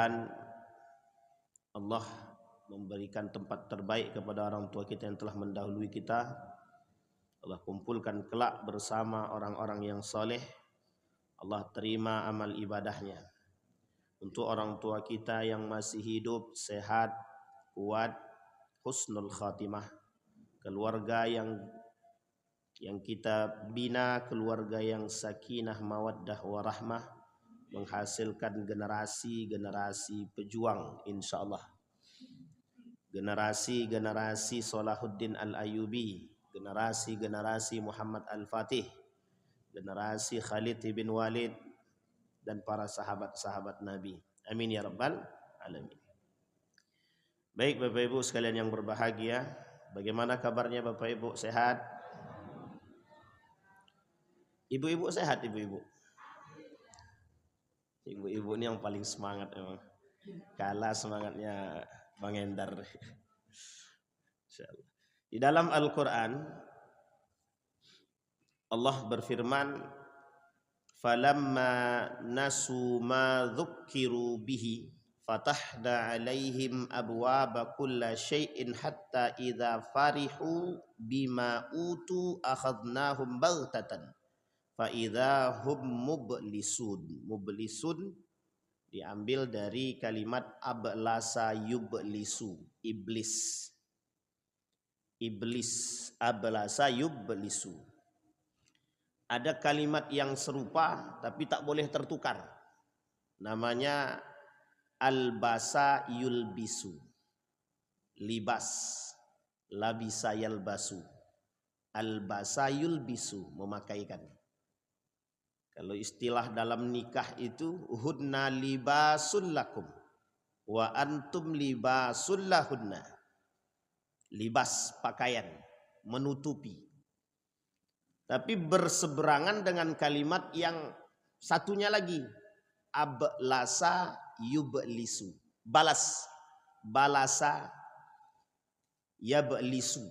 mudah-mudahan Allah memberikan tempat terbaik kepada orang tua kita yang telah mendahului kita. Allah kumpulkan kelak bersama orang-orang yang soleh. Allah terima amal ibadahnya. Untuk orang tua kita yang masih hidup, sehat, kuat, husnul khatimah. Keluarga yang kita bina, keluarga yang sakinah, mawaddah, warahmah, menghasilkan generasi-generasi pejuang insyaallah. Generasi-generasi Salahuddin Al-Ayyubi, generasi-generasi Muhammad Al-Fatih, generasi Khalid bin Walid, dan para sahabat-sahabat Nabi. Amin ya rabbal alamin. Baik Bapak Ibu sekalian yang berbahagia, bagaimana kabarnya Bapak Ibu, sehat? Ibu-ibu sehat ibu-ibu? Ibu-ibu ini yang paling semangat memang. Kalah semangatnya Bang Endar. Di dalam Al-Quran Allah berfirman, "Falamma nasu ma dzukkiru bihi fatahna 'alaihim abwaaba kulli syai'in hatta idza farihu bima utu akhadnahum baghtatan fa idza hum mublisun." Mublisun diambil dari kalimat ablasa yublisu, iblis. Iblis, ablasa yublisu. Ada kalimat yang serupa tapi tak boleh tertukar. Namanya albasa yulbisu. Libas, labisa yalbasu. Albasa yulbisu, memakaikan. Kalau istilah dalam nikah itu hunna libasul lakum wa antum libasul lahunna. Libas, pakaian, menutupi. Tapi berseberangan dengan kalimat yang satunya lagi, ablasa yublisu. Balas, balasa yablisu.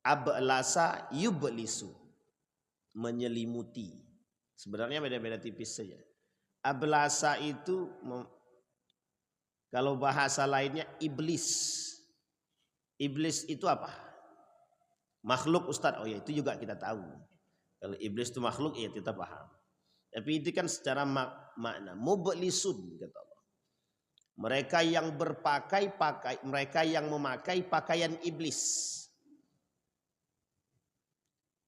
Ablasa yublisu, menyelimuti. Sebenarnya beda-beda tipis saja. Ablasa itu kalau bahasa lainnya iblis. Iblis itu apa? Makhluk Ustaz. Oh ya, itu juga kita tahu. Kalau iblis itu makhluk, ya kita paham. Tapi itu kan secara makna. Mublisun kata Allah. Mereka yang mereka yang memakai pakaian iblis.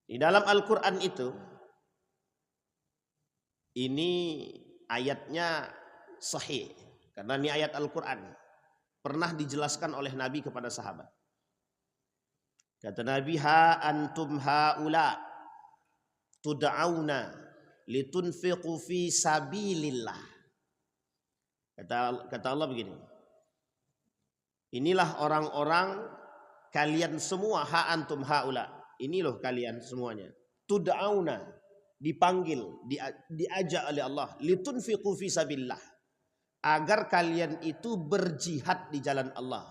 Di dalam Al-Quran itu, ini ayatnya sahih. Karena ini ayat Al-Quran. Pernah dijelaskan oleh Nabi kepada sahabat. Kata Nabi, ha antum haula tud'auna litunfiqu fi sabilillah. Kata Allah begini. Inilah orang-orang kalian semua, ha antum haula. Ini loh kalian semuanya. Tud'auna, dipanggil, diajak oleh Allah, litunfiqu fi sabilillah, agar kalian itu berjihad di jalan Allah.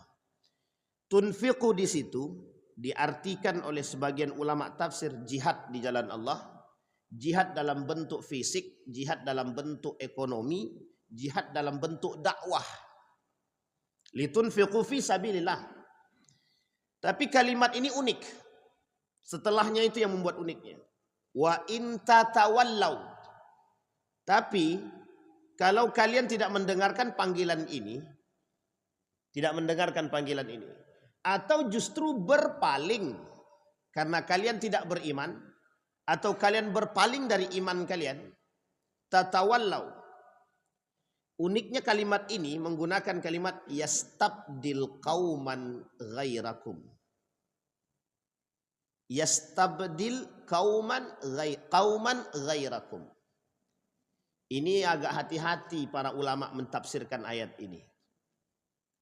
Tunfiqu di situ diartikan oleh sebagian ulama tafsir jihad di jalan Allah, jihad dalam bentuk fisik, jihad dalam bentuk ekonomi, jihad dalam bentuk dakwah. Litunfiqu fi sabilillah. Tapi kalimat ini unik. Setelahnya itu yang membuat uniknya. Wa in tatawallau. Tapi kalau kalian tidak mendengarkan panggilan ini, atau justru berpaling karena kalian tidak beriman, atau kalian berpaling dari iman kalian, tatawallau. Uniknya kalimat ini menggunakan kalimat yastabdil qauman ghairakum. Yastabdil qauman ghairakum. Ini agak hati-hati para ulama mentafsirkan ayat ini.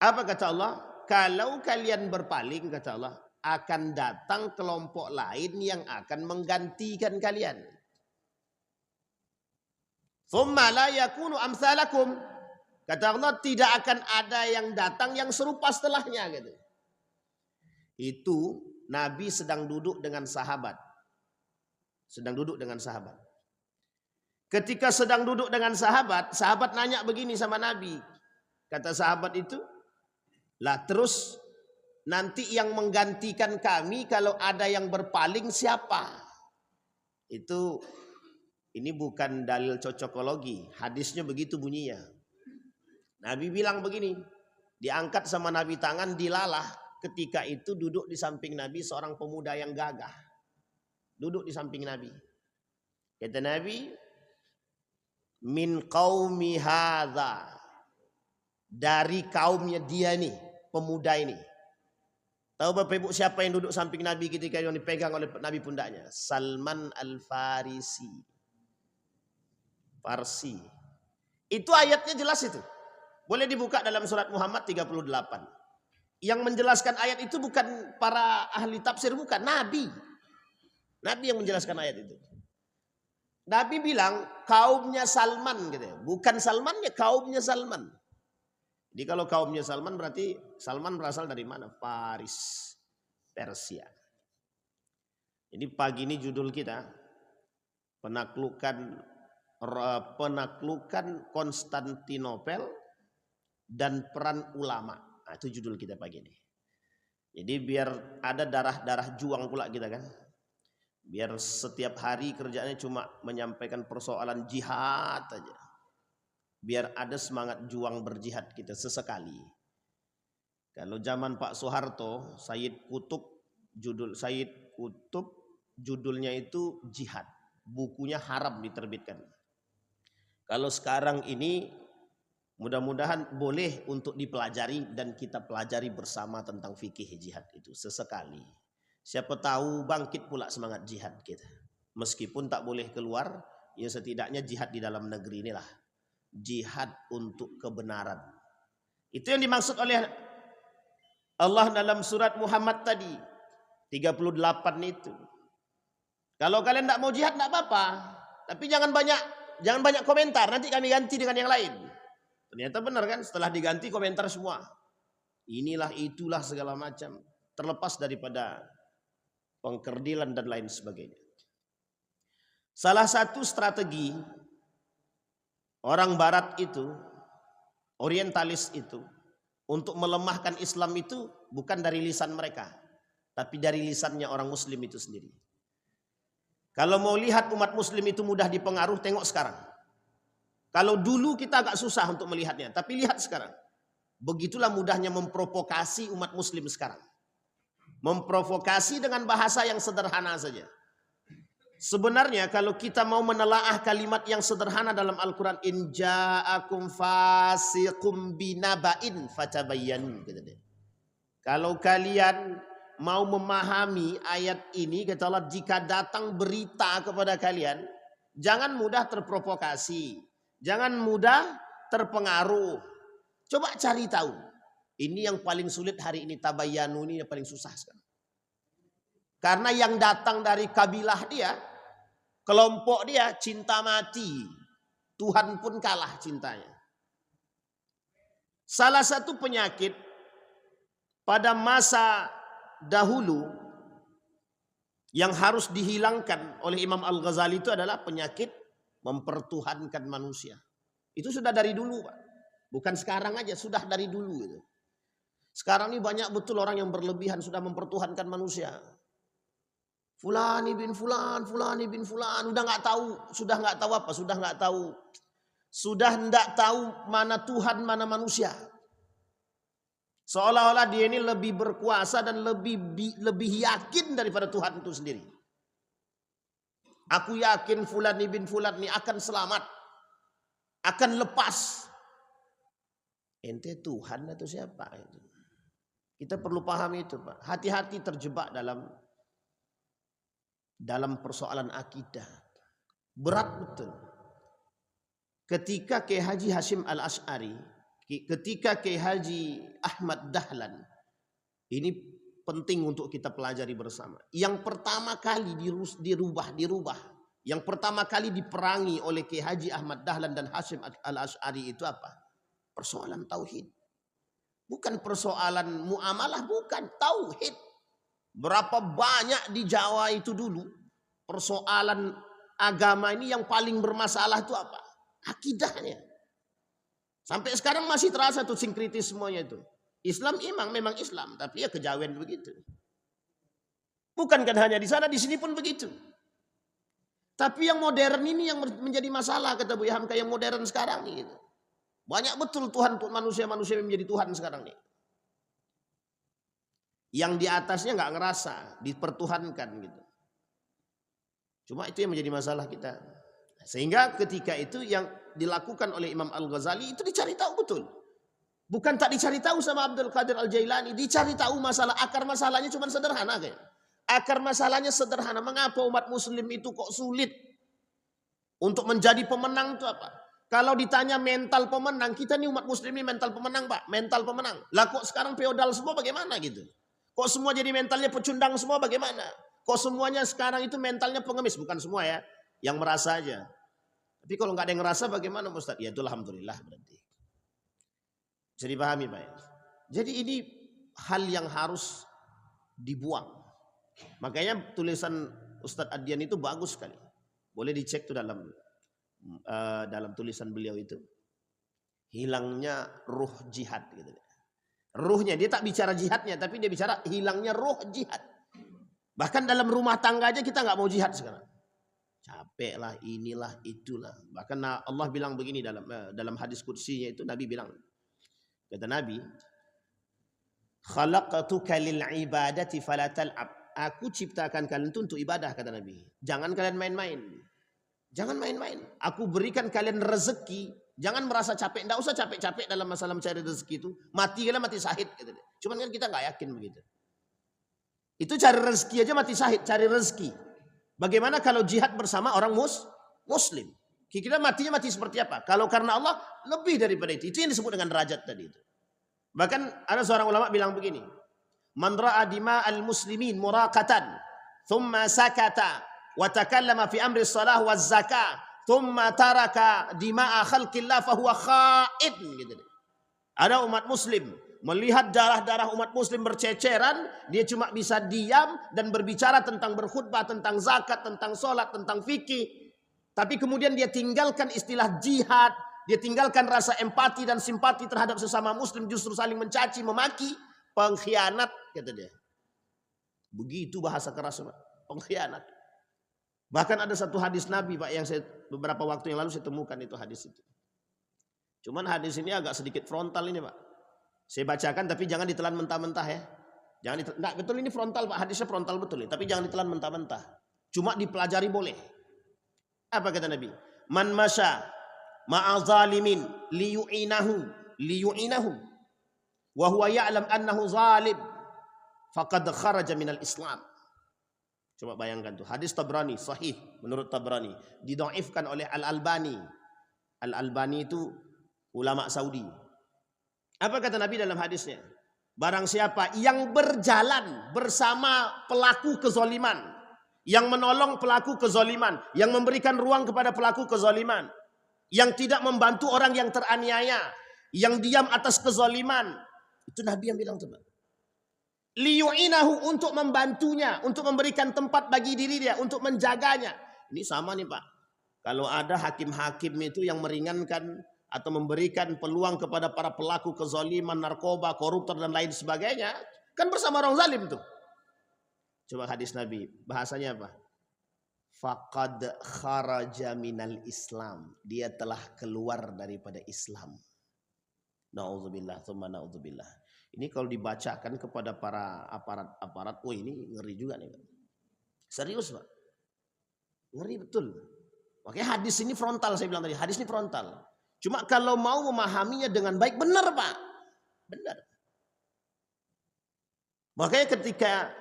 Apa kata Allah? Kalau kalian berpaling, kata Allah, akan datang kelompok lain yang akan menggantikan kalian. Tsumma la yakunu amsalakum. Kata Allah, tidak akan ada yang datang yang serupa setelahnya. Gitu. Itu Nabi sedang duduk dengan sahabat. Ketika sedang duduk dengan sahabat, sahabat nanya begini sama Nabi. Kata sahabat itu, lah terus nanti yang menggantikan kami kalau ada yang berpaling siapa? Itu ini bukan dalil cocokologi, hadisnya begitu bunyinya. Nabi bilang begini, diangkat sama Nabi tangan, dilalah. Ketika itu duduk di samping Nabi seorang pemuda yang gagah. Duduk di samping Nabi. Kata Nabi, min qaumi hadza, dari kaumnya dia nih, pemuda ini. Tahu Bapak Ibu siapa yang duduk samping Nabi ketika yang dipegang oleh Nabi pundaknya? Salman Al-Farisi. Farsi. Itu ayatnya jelas itu. Boleh dibuka dalam surat Muhammad 38. Yang menjelaskan ayat itu bukan para ahli tafsir, bukan. Nabi. Nabi yang menjelaskan ayat itu. Nabi bilang kaumnya Salman gitu ya. Bukan Salman ya, kaumnya Salman. Jadi kalau kaumnya Salman berarti Salman berasal dari mana? Paris, Persia. Jadi pagi ini judul kita penaklukan Konstantinopel dan peran ulama. Nah, itu judul kita pagi ini. Jadi biar ada darah-darah juang pula kita kan. Biar setiap hari kerjanya cuma menyampaikan persoalan jihad aja. Biar ada semangat juang berjihad kita sesekali. Kalau zaman Pak Soeharto, Sayyid Qutb judulnya itu jihad. Bukunya haram diterbitkan. Kalau sekarang ini mudah-mudahan boleh untuk dipelajari dan kita pelajari bersama tentang fikih jihad itu sesekali. Siapa tahu bangkit pula semangat jihad kita. Meskipun tak boleh keluar, ya setidaknya jihad di dalam negeri inilah. Jihad untuk kebenaran. Itu yang dimaksud oleh Allah dalam surat Muhammad tadi. 38 itu. Kalau kalian tak mau jihad tak apa-apa. Tapi jangan banyak komentar. Nanti kami ganti dengan yang lain. Ternyata benar kan, setelah diganti komentar semua. Inilah itulah segala macam. Terlepas daripada pengkerdilan dan lain sebagainya. Salah satu strategi orang barat itu, orientalis itu, untuk melemahkan Islam itu bukan dari lisan mereka. Tapi dari lisannya orang muslim itu sendiri. Kalau mau lihat umat muslim itu mudah dipengaruhi, tengok sekarang. Kalau dulu kita agak susah untuk melihatnya, tapi lihat sekarang. Begitulah mudahnya memprovokasi umat muslim sekarang. Memprovokasi dengan bahasa yang sederhana saja. Sebenarnya kalau kita mau menelaah kalimat yang sederhana dalam Al-Quran, in ja'akum fasiqum binaba'in fatabayyanu. Kalau kalian mau memahami ayat ini, kata Allah, jika datang berita kepada kalian, jangan mudah terprovokasi, jangan mudah terpengaruh. Coba cari tahu. Ini yang paling sulit hari ini, tabayyanu ini yang paling susah sekarang. Karena yang datang dari kabilah dia, kelompok dia, cinta mati. Tuhan pun kalah cintanya. Salah satu penyakit pada masa dahulu yang harus dihilangkan oleh Imam Al-Ghazali itu adalah penyakit mempertuhankan manusia. Itu sudah dari dulu, Pak. Bukan sekarang aja, sudah dari dulu itu. Sekarang ini banyak betul orang yang berlebihan sudah mempertuhankan manusia. Fulani bin Fulan, Fulani bin Fulan, sudah nggak tahu mana Tuhan, mana manusia. Seolah-olah dia ini lebih berkuasa dan lebih yakin daripada Tuhan itu sendiri. Aku yakin Fulani bin Fulan ini akan selamat, akan lepas. Ente Tuhan atau siapa itu? Kita perlu paham itu, Pak. Hati-hati terjebak dalam persoalan akidah. Berat betul. Ketika Kiai Haji Hashim Al-Asy'ari, ketika Kiai Haji Ahmad Dahlan, ini penting untuk kita pelajari bersama. Yang pertama kali dirubah. Yang pertama kali diperangi oleh Kiai Haji Ahmad Dahlan dan Hashim Al-Asy'ari itu apa? Persoalan tauhid. Bukan persoalan muamalah, bukan, tauhid. Berapa banyak di Jawa itu dulu persoalan agama ini yang paling bermasalah itu apa? Akidahnya. Sampai sekarang masih terasa tuh sinkritismenya itu. Islam memang Islam, tapi ya kejawen begitu. Bukan kan hanya di sana, di sini pun begitu. Tapi yang modern ini yang menjadi masalah, kata Bu Hamka, yang modern sekarang nih. Gitu. Banyak betul Tuhan untuk manusia-manusia yang menjadi Tuhan sekarang nih. Yang di atasnya nggak ngerasa dipertuhankan gitu. Cuma itu yang menjadi masalah kita. Sehingga ketika itu yang dilakukan oleh Imam Al-Ghazali itu dicari tahu betul. Bukan tak dicari tahu sama Abdul Qadir Al-Jailani, dicari tahu masalah, akar masalahnya cuma sederhana kayak. Akar masalahnya sederhana. Mengapa umat muslim itu kok sulit untuk menjadi pemenang itu apa? Kalau ditanya mental pemenang, kita nih umat muslim ini mental pemenang, Pak, mental pemenang. Lah kok sekarang feodal semua bagaimana gitu? Kok semua jadi mentalnya pecundang semua bagaimana? Kok semuanya sekarang itu mentalnya pengemis? Bukan semua ya, yang merasa aja. Tapi kalau nggak ada yang ngerasa bagaimana Ustaz? Ya itu alhamdulillah berarti. Bisa dipahami Pak ya? Jadi ini hal yang harus dibuang. Makanya tulisan Ustadz Adian itu bagus sekali. Boleh dicek tuh dalam tulisan beliau itu. Hilangnya ruh jihad gitu. Ruhnya, dia tak bicara jihadnya, tapi dia bicara hilangnya ruh jihad. Bahkan dalam rumah tangga aja kita nggak mau jihad sekarang. Capek lah, inilah, itulah. Bahkan Allah bilang begini dalam hadis qudsinya itu, Nabi bilang, kata Nabi, khalaqtuka lil ibadati fala tal'ab. Aku ciptakan kalian itu untuk ibadah, kata Nabi. Jangan kalian main-main. Jangan main-main. Aku berikan kalian rezeki. Jangan merasa capek. Tidak usah capek-capek dalam masalah mencari rezeki itu. Mati kalian mati syahid. Cuman kan kita nggak yakin begitu. Itu cari rezeki aja mati syahid. Cari rezeki. Bagaimana kalau jihad bersama orang muslim? Kira-kira matinya mati seperti apa? Kalau karena Allah lebih daripada itu. Itu yang disebut dengan derajat tadi itu. Bahkan ada seorang ulama bilang begini. Man ra'a dima'al muslimin muraqatan. Thumma sakata. Wa takallama fi amri salah wa zakah. Thumma taraka dima'a khalqillah fahuwa kha'id. Gitu. Ada umat muslim. Melihat darah-darah umat muslim berceceran. Dia cuma bisa diam dan berbicara tentang berkhutbah, tentang zakat, tentang sholat, tentang fikih. Tapi kemudian dia tinggalkan istilah jihad. Dia tinggalkan rasa empati dan simpati terhadap sesama muslim. Justru saling mencaci, memaki. Pengkhianat, kata dia. Begitu bahasa keras, Pak. Pengkhianat. Bahkan ada satu hadis Nabi, Pak, yang beberapa waktu yang lalu saya temukan itu hadis itu. Cuman hadis ini agak sedikit frontal ini, Pak. Saya bacakan tapi jangan ditelan mentah-mentah ya. Jangan betul ini frontal, Pak. Hadisnya frontal betul ini, tapi jangan ditelan mentah-mentah. Cuma dipelajari boleh. Apa kata Nabi? Man masya ma'a zalimin liyu'inahu wa huwa ya'lam annahu zalim faqad kharaja minal Islam. Coba bayangkan tuh, hadis Tabrani sahih menurut Tabrani, didhaifkan oleh Al-Albani. Al-Albani itu ulama Saudi. Apa kata Nabi dalam hadisnya? Barang siapa yang berjalan bersama pelaku kezaliman, yang menolong pelaku kezaliman, yang memberikan ruang kepada pelaku kezaliman, yang tidak membantu orang yang teraniaya, yang diam atas kezaliman, itu Nabi yang bilang tuh, Pak. Liyu'inahu, untuk membantunya, untuk memberikan tempat bagi diri dia, untuk menjaganya. Ini sama nih Pak. Kalau ada hakim-hakim itu yang meringankan atau memberikan peluang kepada para pelaku kezaliman, narkoba, koruptor dan lain sebagainya, kan bersama orang zalim tuh. Coba hadis Nabi, bahasanya apa? Faqad kharaja minal Islam. Dia telah keluar daripada Islam. Na'udzubillah, tsumma na'udzubillah. Ini kalau dibacakan kepada para aparat-aparat, oh ini ngeri juga nih. Serius Pak. Ngeri betul. Makanya hadis ini frontal, saya bilang tadi. Hadis ini frontal. Cuma kalau mau memahaminya dengan baik, benar Pak. Benar. Makanya ketika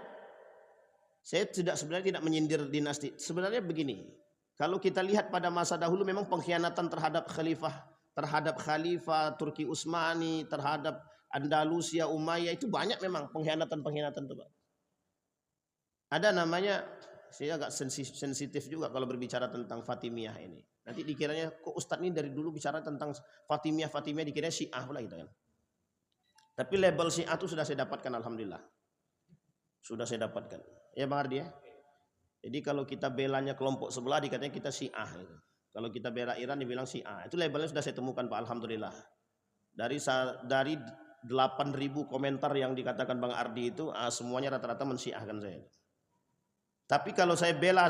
saya sebenarnya tidak menyindir dinasti. Sebenarnya begini. Kalau kita lihat pada masa dahulu memang pengkhianatan terhadap khalifah Turki Utsmani, terhadap Andalusia Umayyah, itu banyak memang pengkhianatan itu Pak. Ada namanya, saya agak sensitif juga kalau berbicara tentang Fatimiyah ini. Nanti dikiranya kok Ustadz ini dari dulu bicara tentang Fatimiyah dikiranya Syiah pula gitu kan. Tapi label Syiah itu sudah saya dapatkan alhamdulillah. Sudah saya dapatkan. Ya Bang Ardi ya. Jadi kalau kita belanya kelompok sebelah dikatanya kita Syiah gitu. Kalau kita bela Iran dibilang Syiah. Itu labelnya sudah saya temukan Pak alhamdulillah. Dari 8.000 komentar yang dikatakan Bang Ardi itu semuanya rata-rata mensyiahkan saya. Tapi kalau saya bela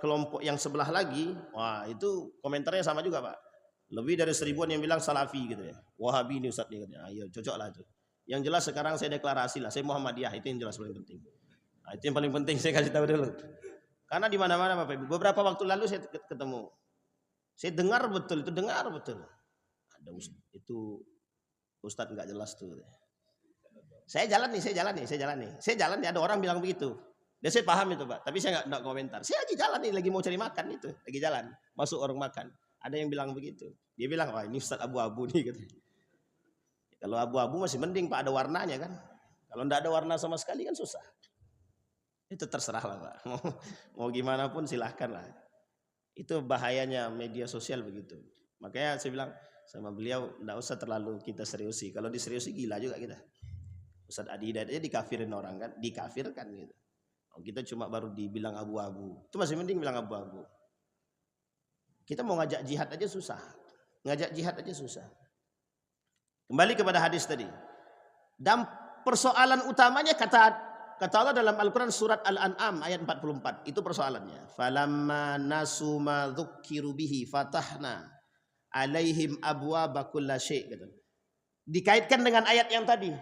kelompok yang sebelah lagi, wah itu komentarnya sama juga Pak. Lebih dari 1000-an yang bilang salafi gitu ya. Wahabi ini Ustaz nih katanya. Ayo cocok lah itu. Yang jelas sekarang saya deklarasi lah, saya Muhammadiyah, itu yang jelas paling penting. Nah, itu yang paling penting saya kasih tahu dulu. Karena di mana-mana Bapak Ibu. Beberapa waktu lalu saya ketemu. Saya dengar betul, itu dengar betul. Ada itu Ustadz nggak jelas tuh. Saya jalan nih. Saya jalan nih, ada orang bilang begitu. Dan saya paham itu Pak, tapi saya nggak komentar. Saya lagi jalan nih, lagi mau cari makan itu, lagi jalan, masuk orang makan. Ada yang bilang begitu. Dia bilang, wah ini Ustadz abu-abu nih. Gitu. Kalau abu-abu masih mending Pak, ada warnanya kan. Kalau nggak ada warna sama sekali kan susah. Itu terserah lah Pak. Mau gimana pun silahkan lah. Itu bahayanya media sosial begitu. Makanya saya bilang sama beliau, nggak usah terlalu kita seriusi. Kalau diseriusi gila juga kita. Ustadz Adi Hidayat aja dikafirin orang kan, dikafirkan gitu. Kita cuma baru dibilang abu-abu. Itu masih mending bilang abu-abu. Kita mau ngajak jihad aja susah. Ngajak jihad aja susah. Kembali kepada hadis tadi. Dan persoalan utamanya kata Allah dalam Al-Quran surat Al-An'am ayat 44. Itu persoalannya. Falamma nasu ma dzukkiru bihi fatahna alaihim abwaaba kulli syai'. Dikaitkan dengan ayat yang tadi.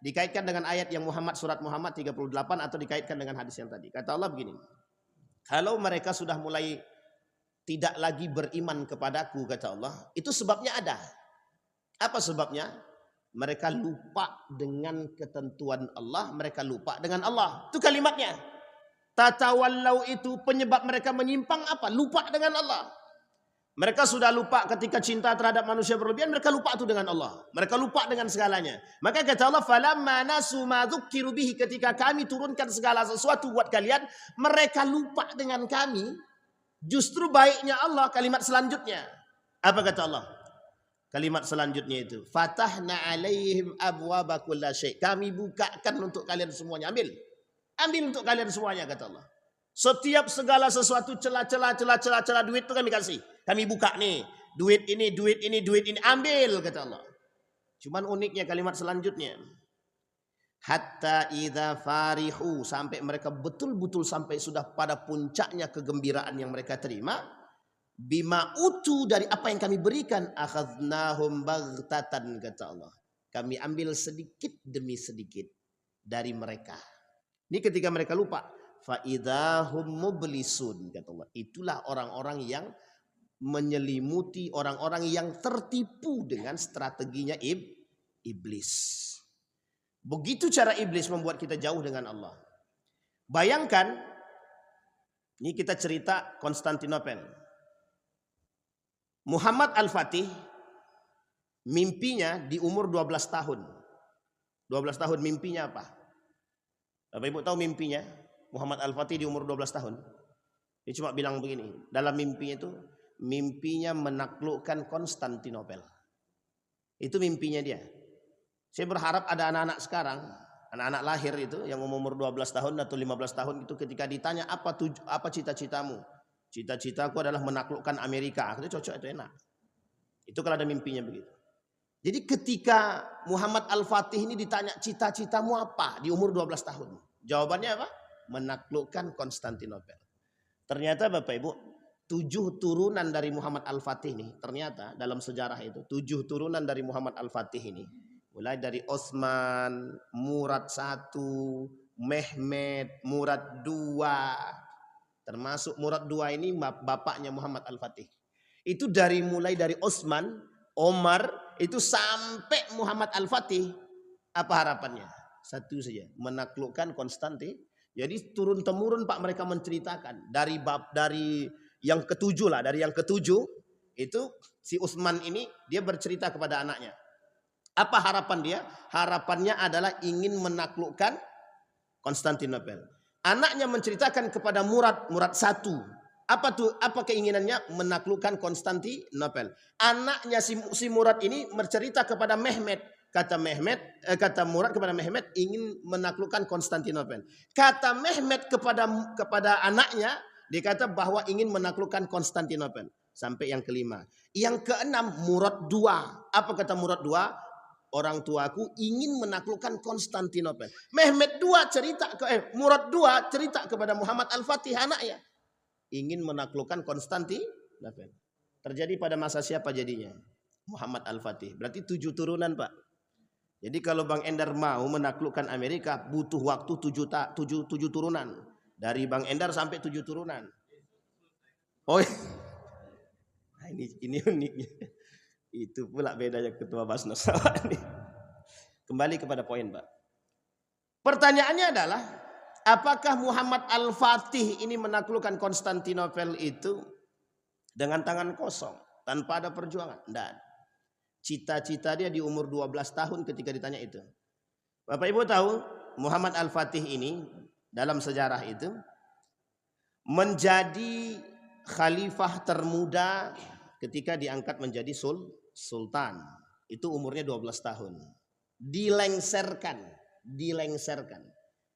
Dikaitkan dengan ayat yang surat Muhammad 38 atau dikaitkan dengan hadis yang tadi. Kata Allah begini. Kalau mereka sudah mulai tidak lagi beriman kepadaku, kata Allah, itu sebabnya ada. Apa sebabnya? Mereka lupa dengan ketentuan Allah, mereka lupa dengan Allah. Itu kalimatnya. Tatawallau itu penyebab mereka menyimpang apa? Lupa dengan Allah. Mereka sudah lupa ketika cinta terhadap manusia berlebihan, mereka lupa itu dengan Allah. Mereka lupa dengan segalanya. Maka kata Allah, falamma nasu ma dzukkiru bihi, ketika kami turunkan segala sesuatu buat kalian, mereka lupa dengan kami. Justru baiknya Allah kalimat selanjutnya. Apa kata Allah? Kalimat selanjutnya itu, fatahna alaihim abwaaba kulli syai'. Kami bukakan untuk kalian semuanya. Ambil untuk kalian semuanya, kata Allah. Setiap segala sesuatu celah duit itu kami kasih. Kami buka nih. Duit ini. Ambil, kata Allah. Cuman uniknya kalimat selanjutnya. Hatta idza farihu, sampai mereka betul-betul sampai sudah pada puncaknya kegembiraan yang mereka terima. Bima utu, dari apa yang kami berikan. Akhadnahum baghtatan, kata Allah. Kami ambil sedikit demi sedikit dari mereka. Ini ketika mereka lupa. Fa'idahum mublisun, kata Allah. Itulah orang-orang yang menyelimuti, orang-orang yang tertipu dengan strateginya iblis. Begitu cara iblis membuat kita jauh dengan Allah. Bayangkan, ini kita cerita Konstantinopel. Muhammad Al-Fatih mimpinya di umur 12 tahun. 12 tahun mimpinya apa? Bapak Ibu tahu mimpinya? Muhammad Al-Fatih di umur 12 tahun. Dia cuma bilang begini. Dalam mimpinya itu, mimpinya menaklukkan Konstantinopel. Itu mimpinya dia. Saya berharap ada anak-anak sekarang, anak-anak lahir itu yang umur 12 tahun atau 15 tahun itu ketika ditanya apa cita-citamu? Cita-citaku adalah menaklukkan Amerika. Itu cocok, itu enak. Itu kalau ada mimpinya begitu. Jadi ketika Muhammad Al-Fatih ini ditanya cita-citamu apa di umur 12 tahun? Jawabannya apa? Menaklukkan Konstantinopel. Ternyata Bapak Ibu, 7 turunan dari Muhammad Al-Fatih ini, ternyata dalam sejarah itu 7 turunan dari Muhammad Al-Fatih ini, mulai dari Osman, Murad I, Mehmed, Murad II, termasuk Murad II ini bapaknya Muhammad Al-Fatih. Itu mulai dari Osman, Omar, itu sampai Muhammad Al-Fatih. Apa harapannya? Satu saja, menaklukkan Konstantinopel. Jadi turun temurun Pak mereka menceritakan dari yang ketujuh lah, dari yang ketujuh itu si Utsman ini dia bercerita kepada anaknya. Apa harapan dia? Harapannya adalah ingin menaklukkan Konstantinopel. Anaknya menceritakan kepada Murad I. Apa keinginannya? Menaklukkan Konstantinopel. Anaknya si Murad ini bercerita kepada Mehmed. Kata Murad kepada Mehmed ingin menaklukkan Konstantinopel. Kata Mehmed kepada anaknya, dia kata bahwa ingin menaklukkan Konstantinopel. Sampai yang kelima. Yang keenam, Murad II. Apa kata Murad II? Orang tuaku ingin menaklukkan Konstantinopel. Mehmed II cerita Murad II cerita kepada Muhammad Al-Fatih anaknya, ingin menaklukkan Konstantinopel. Terjadi pada masa siapa jadinya? Muhammad Al-Fatih. Berarti 7 turunan, Pak. Jadi kalau Bang Endar mau menaklukkan Amerika butuh waktu 7 turunan. Dari Bang Endar sampai 7 turunan. Oh, nah, ini uniknya. Itu pula bedanya Ketua Basnas. Kembali kepada poin, Pak. Pertanyaannya adalah, apakah Muhammad Al-Fatih ini menaklukkan Konstantinopel itu dengan tangan kosong, tanpa ada perjuangan? Tidak. Cita-cita dia di umur 12 tahun ketika ditanya itu. Bapak Ibu tahu, Muhammad Al-Fatih ini dalam sejarah itu menjadi khalifah termuda ketika diangkat menjadi sultan. Itu umurnya 12 tahun. Dilengserkan.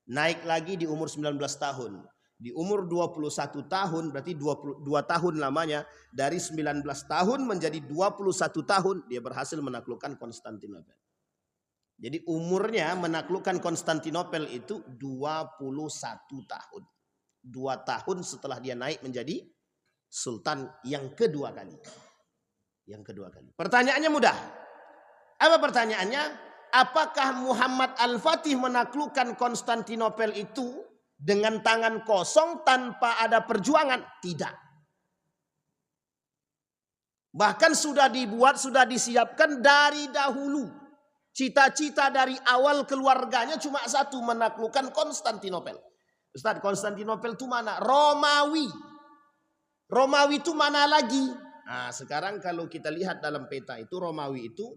Naik lagi di umur 19 tahun. Di umur 21 tahun, berarti 22 tahun lamanya. Dari 19 tahun menjadi 21 tahun, dia berhasil menaklukkan Konstantinopel. Jadi umurnya menaklukkan Konstantinopel itu 21 tahun. 2 tahun setelah dia naik menjadi sultan yang kedua kali. Pertanyaannya mudah. Apa pertanyaannya? Apakah Muhammad Al-Fatih menaklukkan Konstantinopel itu dengan tangan kosong tanpa ada perjuangan? Tidak. Bahkan sudah dibuat, sudah disiapkan dari dahulu. Cita-cita dari awal keluarganya cuma satu, menaklukkan Konstantinopel. Ustaz, Konstantinopel itu mana? Romawi. Romawi itu mana lagi? Nah, sekarang kalau kita lihat dalam peta itu, Romawi itu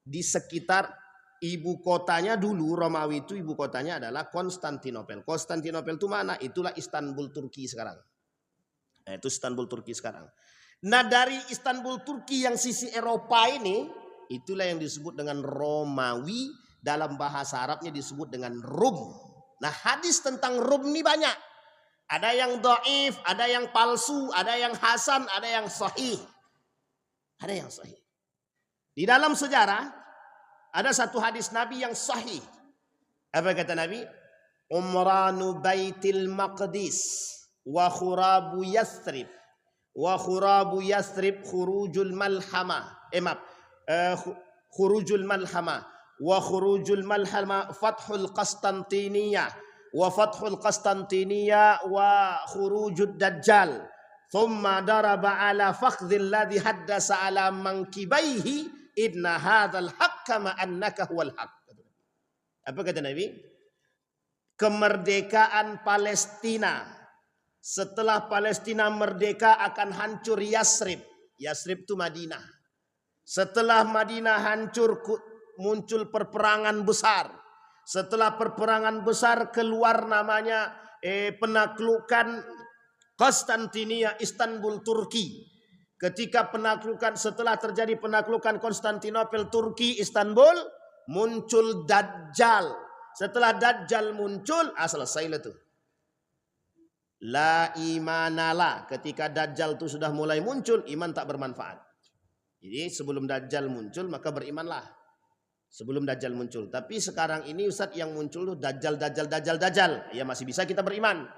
di sekitar ibu kotanya dulu. Romawi itu ibu kotanya adalah Konstantinopel. Konstantinopel itu mana? Itulah Istanbul Turki sekarang. Nah, itu Istanbul Turki sekarang. Nah, dari Istanbul Turki yang sisi Eropa ini, itulah yang disebut dengan Romawi. Dalam bahasa Arabnya disebut dengan Rum. Nah, hadis tentang Rum ini banyak. Ada yang dhaif, ada yang palsu, ada yang hasan, ada yang sahih. Di dalam sejarah ada satu hadis Nabi yang sahih. Apa kata Nabi? Umranu Baitil Maqdis wa khurabu Yathrib. Wa khurabu Yathrib khurujul malhama. Khurujul malhama. Wa khurujul malhama fathul Qastantiniyah. Wa fathul Qastantiniyah wa khurujud Dajjal. Thumma daraba ala fakhdhil ladhi haddasa ala mankibaihi inna hadzal haqqa ma annaka huwal haqq. Apa kata Nabi? Kemerdekaan Palestina. Setelah Palestina merdeka akan hancur Yathrib. Yathrib itu Madinah. Setelah Madinah hancur muncul perperangan besar. Setelah perperangan besar keluar namanya penaklukan Konstantinia, Istanbul Turki. Ketika penaklukan, setelah terjadi penaklukan Konstantinopel, Turki, Istanbul, muncul Dajjal. Setelah Dajjal muncul, selesailah tuh. La imanala. Ketika Dajjal itu sudah mulai muncul, iman tak bermanfaat. Jadi sebelum Dajjal muncul, maka berimanlah. Sebelum Dajjal muncul. Tapi sekarang ini Ustaz yang muncul tuh Dajjal. Ya masih bisa kita beriman.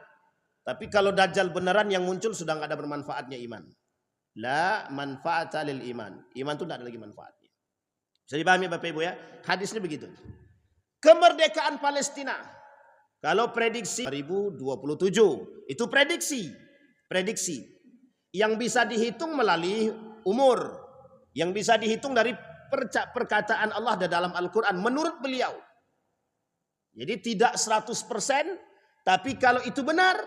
Tapi kalau Dajjal beneran yang muncul sudah nggak ada bermanfaatnya iman. La manfaata lil iman. Iman itu tidak ada lagi manfaatnya. Bisa dipahami Bapak Ibu ya? Hadisnya begitu. Kemerdekaan Palestina. Kalau prediksi 2027. Itu prediksi. Yang bisa dihitung melalui umur. Yang bisa dihitung dari perkataan Allah dalam Al-Quran. Menurut beliau. Jadi tidak 100%. Tapi kalau itu benar,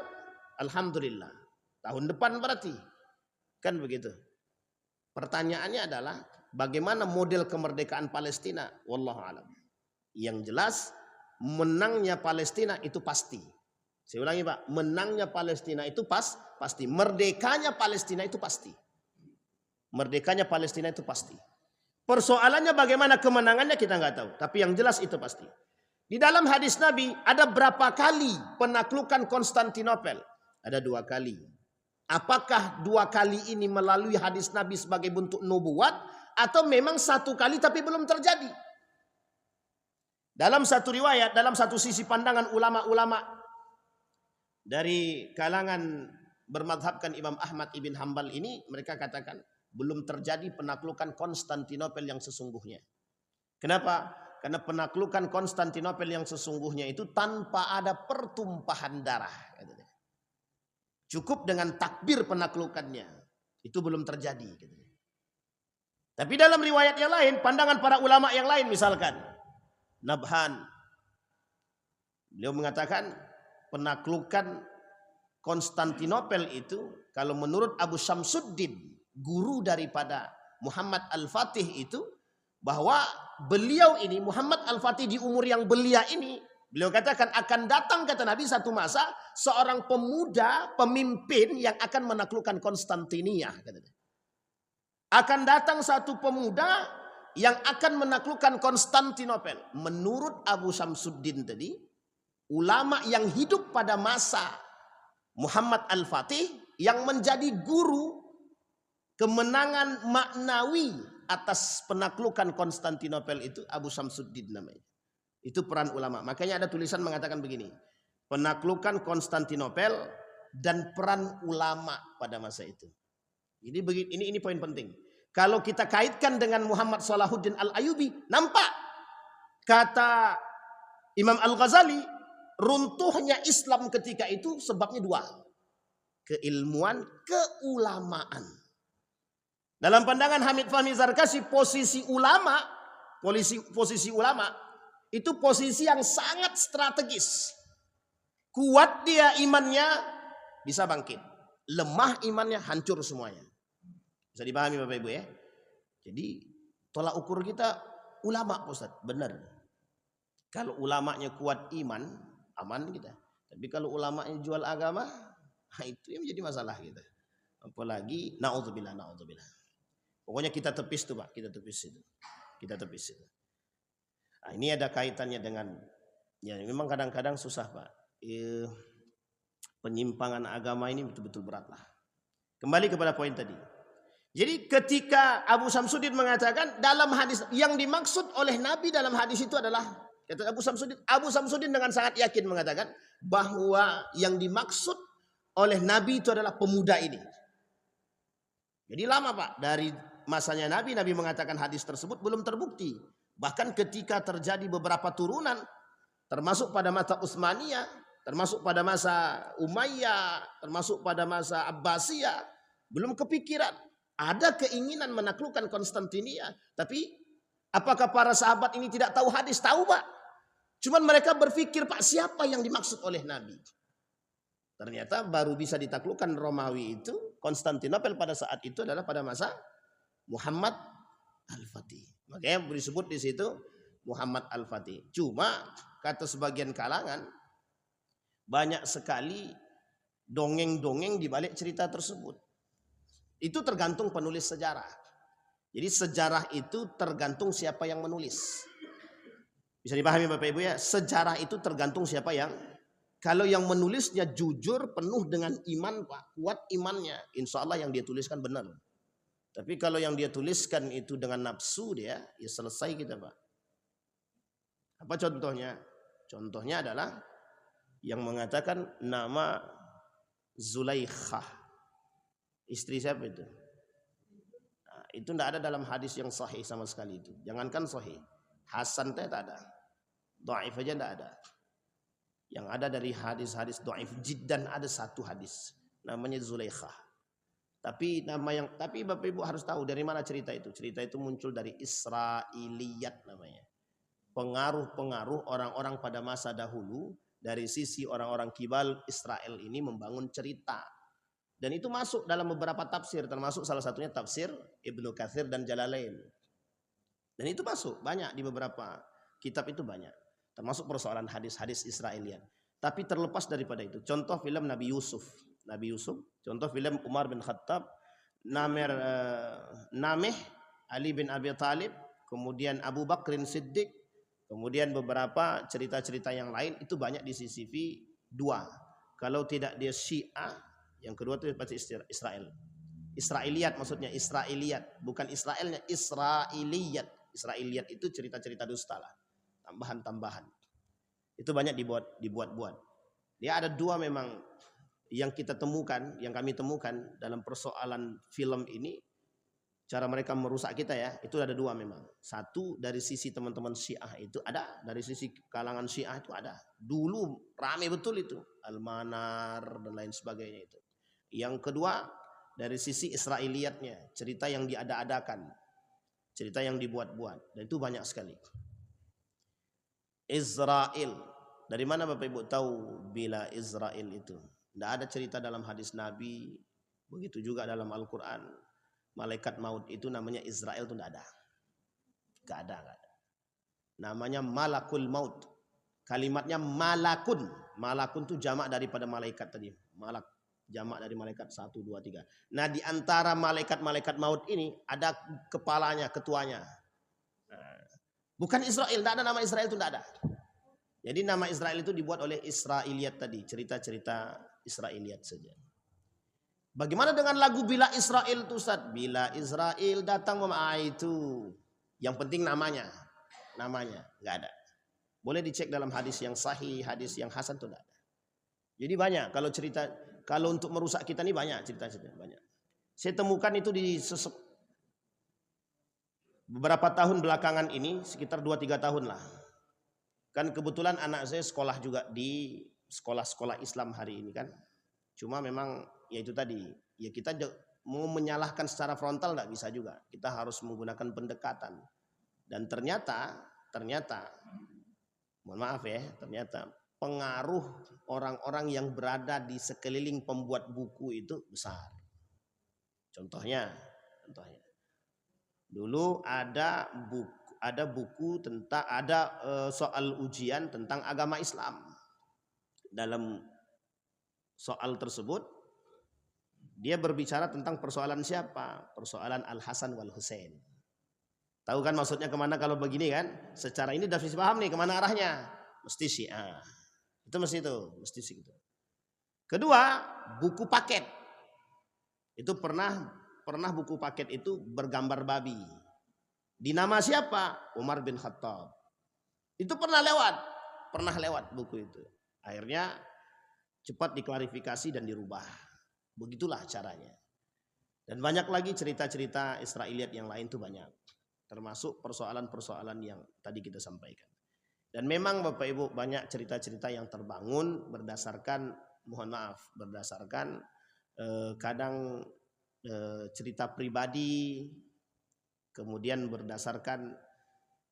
alhamdulillah. Tahun depan berarti. Kan begitu. Pertanyaannya adalah bagaimana model kemerdekaan Palestina? Wallahu a'lam. Yang jelas menangnya Palestina itu pasti. Saya ulangi Pak, menangnya Palestina itu pasti. Merdekanya Palestina itu pasti. Merdekanya Palestina itu pasti. Persoalannya bagaimana kemenangannya kita nggak tahu. Tapi yang jelas itu pasti. Di dalam hadis Nabi ada berapa kali penaklukan Konstantinopel? Ada 2 kali. Apakah 2 kali ini melalui hadis Nabi sebagai bentuk nubuat atau memang 1 kali tapi belum terjadi? Dalam satu riwayat, dalam satu sisi pandangan ulama-ulama dari kalangan bermadhabkan Imam Ahmad ibn Hanbal ini, mereka katakan belum terjadi penaklukan Konstantinopel yang sesungguhnya. Kenapa? Karena penaklukan Konstantinopel yang sesungguhnya itu tanpa ada pertumpahan darah. Cukup dengan takbir penaklukannya. Itu belum terjadi. Tapi dalam riwayat yang lain, pandangan para ulama yang lain, misalkan Nabhan, beliau mengatakan penaklukan Konstantinopel itu, kalau menurut Abu Syamsuddin, guru daripada Muhammad Al-Fatih itu, bahwa beliau ini, Muhammad Al-Fatih di umur yang belia ini, beliau katakan akan datang, kata Nabi, satu masa seorang pemuda pemimpin yang akan menaklukkan Konstantinia. Akan datang satu pemuda yang akan menaklukkan Konstantinopel. Menurut Abu Syamsuddin tadi, ulama yang hidup pada masa Muhammad Al-Fatih yang menjadi guru kemenangan maknawi atas penaklukan Konstantinopel itu Abu Syamsuddin namanya. Itu peran ulama. Makanya ada tulisan mengatakan begini, penaklukan Konstantinopel dan peran ulama pada masa itu. Ini poin penting. Kalau kita kaitkan dengan Muhammad Salahuddin Al-Ayyubi, nampak kata Imam Al-Ghazali, runtuhnya Islam ketika itu sebabnya 2. Keilmuan, keulamaan. Dalam pandangan Hamid Fahmi Zarkasi, posisi ulama itu posisi yang sangat strategis. Kuat dia imannya, bisa bangkit. Lemah imannya, hancur semuanya. Bisa dipahami Bapak Ibu ya. Jadi tolak ukur kita ulama, Ustaz, benar. Kalau ulamanya kuat iman, aman kita. Tapi kalau ulamanya jual agama, itu yang menjadi masalah kita. Apalagi naudzubillah. Pokoknya kita tepis tuh Pak, kita tepis itu. Nah, ini ada kaitannya dengan, ya memang kadang-kadang susah Pak. Penyimpangan agama ini betul-betul berat lah. Kembali kepada poin tadi. Jadi ketika Abu Syamsuddin mengatakan dalam hadis yang dimaksud oleh Nabi dalam hadis itu adalah, kata Abu Syamsuddin dengan sangat yakin mengatakan bahwa yang dimaksud oleh Nabi itu adalah pemuda ini. Jadi lama Pak, dari masanya Nabi mengatakan hadis tersebut belum terbukti. Bahkan ketika terjadi beberapa turunan, termasuk pada masa Utsmaniyah, termasuk pada masa Umayyah, termasuk pada masa Abbasiyah, belum kepikiran. Ada keinginan menaklukkan Konstantinia. Tapi apakah para sahabat ini tidak tahu hadis? Tahu Pak. Cuman mereka berpikir Pak, siapa yang dimaksud oleh Nabi? Ternyata baru bisa ditaklukkan Romawi itu, Konstantinopel pada saat itu adalah pada masa Muhammad Al-Fatih. Makanya disebut di situ Muhammad Al-Fatih. Cuma kata sebagian kalangan, banyak sekali dongeng-dongeng di balik cerita tersebut. Itu tergantung penulis sejarah. Jadi sejarah itu tergantung siapa yang menulis. Bisa dipahami Bapak Ibu ya? Sejarah itu tergantung siapa yang, kalau yang menulisnya jujur, penuh dengan iman Pak, kuat imannya, insya Allah yang dia tuliskan benar. Tapi kalau yang dia tuliskan itu dengan nafsu dia, ya selesai kita Pak. Apa contohnya? Contohnya adalah yang mengatakan nama Zulaikhah. Istri siapa itu? Nah, itu tidak ada dalam hadis yang sahih sama sekali itu. Jangankan sahih, Hasan tak ada. Dhaif aja tidak ada. Yang ada dari hadis-hadis dhaif jiddan ada satu hadis namanya Zulaikhah. Tapi Bapak Ibu harus tahu dari mana cerita itu. Cerita itu muncul dari Israiliyat namanya. Pengaruh-pengaruh orang-orang pada masa dahulu dari sisi orang-orang kibal Israel ini membangun cerita. Dan itu masuk dalam beberapa tafsir, termasuk salah satunya tafsir Ibnu Katsir dan Jalalain. Dan itu masuk banyak di beberapa kitab, itu banyak. Termasuk persoalan hadis-hadis Israelian. Tapi terlepas daripada itu, contoh film Nabi Yusuf, contoh film Umar bin Khattab, Nameh Ali bin Abi Thalib, kemudian Abu Bakrin Siddiq, kemudian beberapa cerita-cerita yang lain, itu banyak di CCTV 2. Kalau tidak dia Syiah, Yang kedua itu pasti Israel. Israiliyat maksudnya, Israiliyat, bukan Israelnya, Israiliyat. Israiliyat itu cerita-cerita dusta lah, tambahan-tambahan. Itu banyak dibuat-buat. Dia ada dua memang yang kita temukan, yang kami temukan dalam persoalan film ini, cara mereka merusak kita ya, itu ada dua memang. Satu dari sisi teman-teman Syiah itu ada, dari sisi kalangan Syiah itu ada. Dulu rame betul itu, Al-Manar dan lain sebagainya itu. Yang kedua dari sisi Israiliyatnya, cerita yang diada-adakan, cerita yang dibuat-buat, dan itu banyak sekali. Israel, dari mana Bapak Ibu tahu bila Israel itu? Tidak ada cerita dalam hadis Nabi, begitu juga dalam Al-Quran. Malaikat maut itu namanya Israel itu tidak ada. Gak ada. Namanya malakul maut. Kalimatnya malakun. Malakun itu jamak daripada malaikat tadi. Malak, jamak dari malaikat 1, 2, 3. Nah di antara malaikat-malaikat maut ini ada kepalanya, ketuanya. Bukan Israel, tidak ada nama Israel itu, tidak ada. Jadi nama Israel itu dibuat oleh Israiliyat tadi, cerita-cerita Israiliyat saja. Bagaimana dengan lagu Bila Israel itu Ustaz? Bila Israel datang itu. Yang penting namanya nggak ada. Boleh dicek dalam hadis yang sahih, hadis yang hasan itu tidak ada. Jadi banyak kalau cerita, kalau untuk merusak kita ini banyak cerita-cerita banyak. Saya temukan itu di beberapa tahun belakangan ini, sekitar 2-3 tahun lah. Kan kebetulan anak saya sekolah juga di sekolah-sekolah Islam hari ini kan. Cuma memang ya itu tadi, ya kita mau menyalahkan secara frontal tidak bisa juga. Kita harus menggunakan pendekatan. Dan ternyata, mohon maaf ya, ternyata pengaruh orang-orang yang berada di sekeliling pembuat buku itu besar. Contohnya. Dulu ada buku tentang soal ujian tentang agama Islam. Dalam soal tersebut dia berbicara tentang persoalan siapa? Persoalan Al-Hasan wal Husain. Tahu kan maksudnya kemana kalau begini kan? Secara ini sudah bisa paham nih kemana arahnya. Mesti Syiah. Itu mesti situ. Kedua, buku paket. Itu pernah buku paket itu bergambar babi. Di nama siapa? Umar bin Khattab. Itu pernah lewat buku itu. Akhirnya cepat diklarifikasi dan dirubah. Begitulah caranya. Dan banyak lagi cerita-cerita Israiliyat yang lain tuh banyak. Termasuk persoalan-persoalan yang tadi kita sampaikan. Dan memang Bapak Ibu banyak cerita-cerita yang terbangun berdasarkan kadang cerita pribadi, kemudian berdasarkan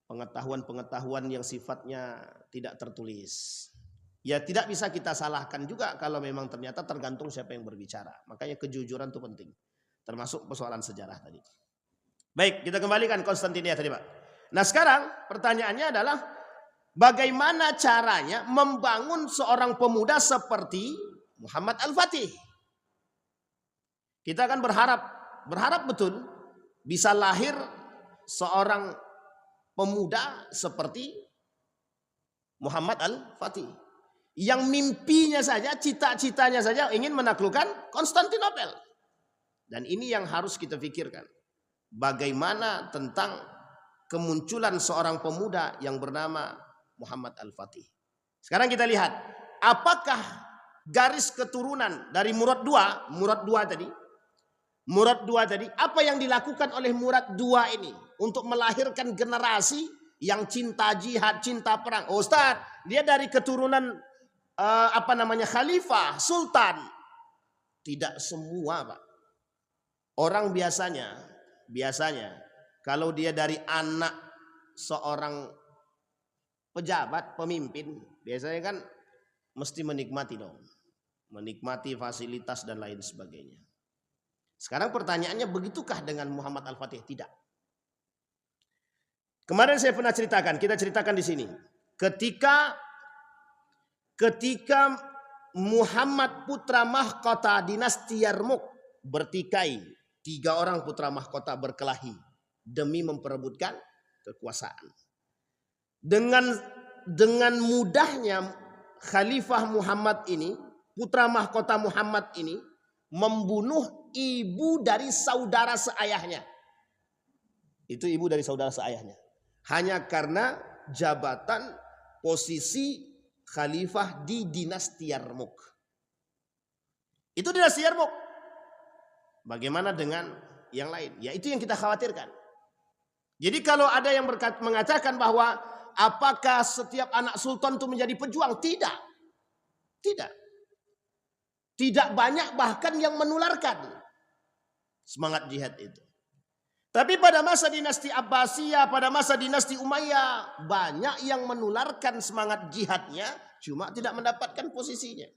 pengetahuan-pengetahuan yang sifatnya tidak tertulis. Ya tidak bisa kita salahkan juga kalau memang ternyata tergantung siapa yang berbicara. Makanya kejujuran itu penting. Termasuk persoalan sejarah tadi. Baik, kita kembalikan Konstantinia tadi Pak. Nah sekarang pertanyaannya adalah bagaimana caranya membangun seorang pemuda seperti Muhammad Al-Fatih? Kita akan berharap betul bisa lahir seorang pemuda seperti Muhammad Al-Fatih. Yang mimpinya saja, cita-citanya saja ingin menaklukkan Konstantinopel. Dan ini yang harus kita pikirkan. Bagaimana tentang kemunculan seorang pemuda yang bernama Muhammad Al-Fatih. Sekarang kita lihat, apakah garis keturunan dari Murad II tadi, apa yang dilakukan oleh Murad II ini untuk melahirkan generasi yang cinta jihad, cinta perang. Oh, Ustaz, dia dari keturunan khalifah, sultan. Tidak semua, Pak. Orang biasanya kalau dia dari anak seorang pejabat, pemimpin, biasanya kan mesti menikmati dong. Menikmati fasilitas dan lain sebagainya. Sekarang pertanyaannya, begitukah dengan Muhammad Al-Fatih? Tidak. Kemarin saya pernah kita ceritakan di sini. Ketika Muhammad putra mahkota dinasti Yarmuk bertikai, 3 orang putra mahkota berkelahi demi memperebutkan kekuasaan. Dengan mudahnya Khalifah Muhammad ini, putra mahkota Muhammad ini membunuh ibu dari saudara seayahnya. Itu ibu dari saudara seayahnya. Hanya karena jabatan posisi khalifah di dinasti Yarmuk. Itu dinasti Yarmuk. Bagaimana dengan yang lain? Ya itu yang kita khawatirkan. Jadi kalau ada yang mengatakan bahwa apakah setiap anak sultan itu menjadi pejuang? Tidak. Tidak. Tidak banyak bahkan yang menularkan semangat jihad itu. Tapi pada masa dinasti Abbasiyah, pada masa dinasti Umayyah, banyak yang menularkan semangat jihadnya, cuma tidak mendapatkan posisinya.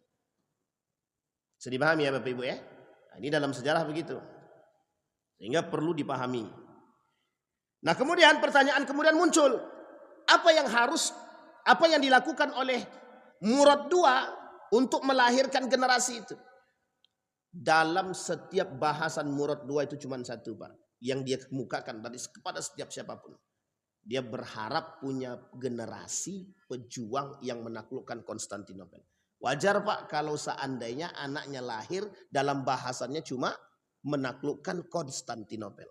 Bisa dipahami ya Bapak Ibu ya? Nah, ini dalam sejarah begitu. Sehingga perlu dipahami. Nah kemudian pertanyaan kemudian muncul. Apa yang dilakukan oleh Murad II untuk melahirkan generasi itu? Dalam setiap bahasan Murad II itu cuma satu Pak. Yang dia kemukakan tadi kepada setiap siapapun. Dia berharap punya generasi pejuang yang menaklukkan Konstantinopel. Wajar Pak kalau seandainya anaknya lahir dalam bahasannya cuma menaklukkan Konstantinopel.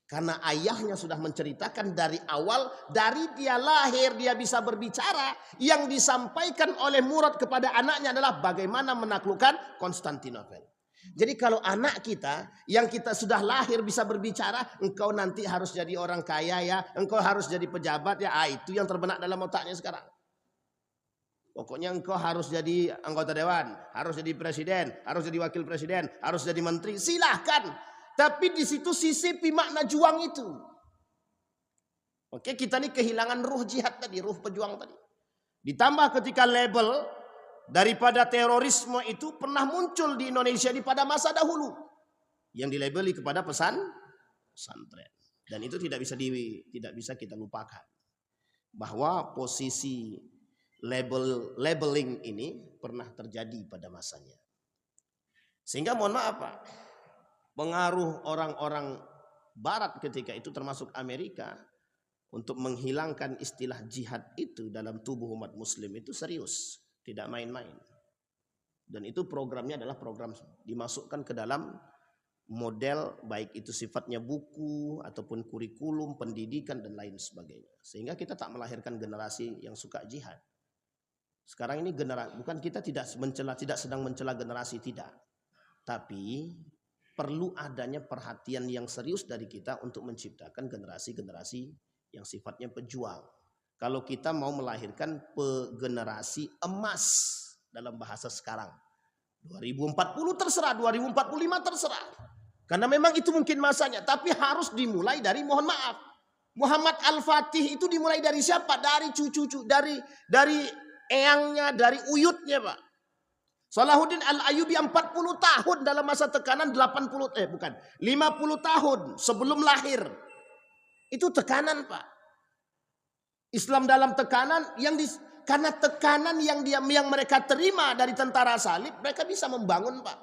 Karena ayahnya sudah menceritakan dari awal, dari dia lahir dia bisa berbicara. Yang disampaikan oleh Murad kepada anaknya adalah bagaimana menaklukkan Konstantinopel. Jadi kalau anak kita yang kita sudah lahir bisa berbicara, engkau nanti harus jadi orang kaya ya, engkau harus jadi pejabat ya, itu yang terbenak dalam otaknya sekarang. Pokoknya engkau harus jadi anggota dewan, harus jadi presiden, harus jadi wakil presiden, harus jadi menteri, silahkan. Tapi di situ sisipi makna juang itu. Oke, kita ini kehilangan ruh jihad tadi, ruh pejuang tadi. Ditambah ketika label daripada terorisme itu pernah muncul di Indonesia pada masa dahulu yang dilabeli kepada pesantren, dan itu tidak bisa kita lupakan bahwa posisi labeling ini pernah terjadi pada masanya. Sehingga mohon maaf Pak, pengaruh orang-orang Barat ketika itu termasuk Amerika untuk menghilangkan istilah jihad itu dalam tubuh umat Muslim itu serius. Tidak main-main. Dan itu programnya adalah program dimasukkan ke dalam model baik itu sifatnya buku ataupun kurikulum, pendidikan dan lain sebagainya. Sehingga kita tak melahirkan generasi yang suka jihad. Sekarang ini bukan kita tidak sedang mencela generasi, tidak. Tapi perlu adanya perhatian yang serius dari kita untuk menciptakan generasi-generasi yang sifatnya pejuang. Kalau kita mau melahirkan generasi emas dalam bahasa sekarang. 2040 terserah, 2045 terserah. Karena memang itu mungkin masanya. Tapi harus dimulai dari, mohon maaf, Muhammad Al-Fatih itu dimulai dari siapa? Dari cucu-cucu, dari eyangnya, dari uyutnya Pak. Salahuddin Al-Ayyubi 40 tahun dalam masa tekanan 50 tahun sebelum lahir. Itu tekanan Pak. Islam dalam tekanan karena tekanan yang mereka terima dari tentara salib, mereka bisa membangun Pak.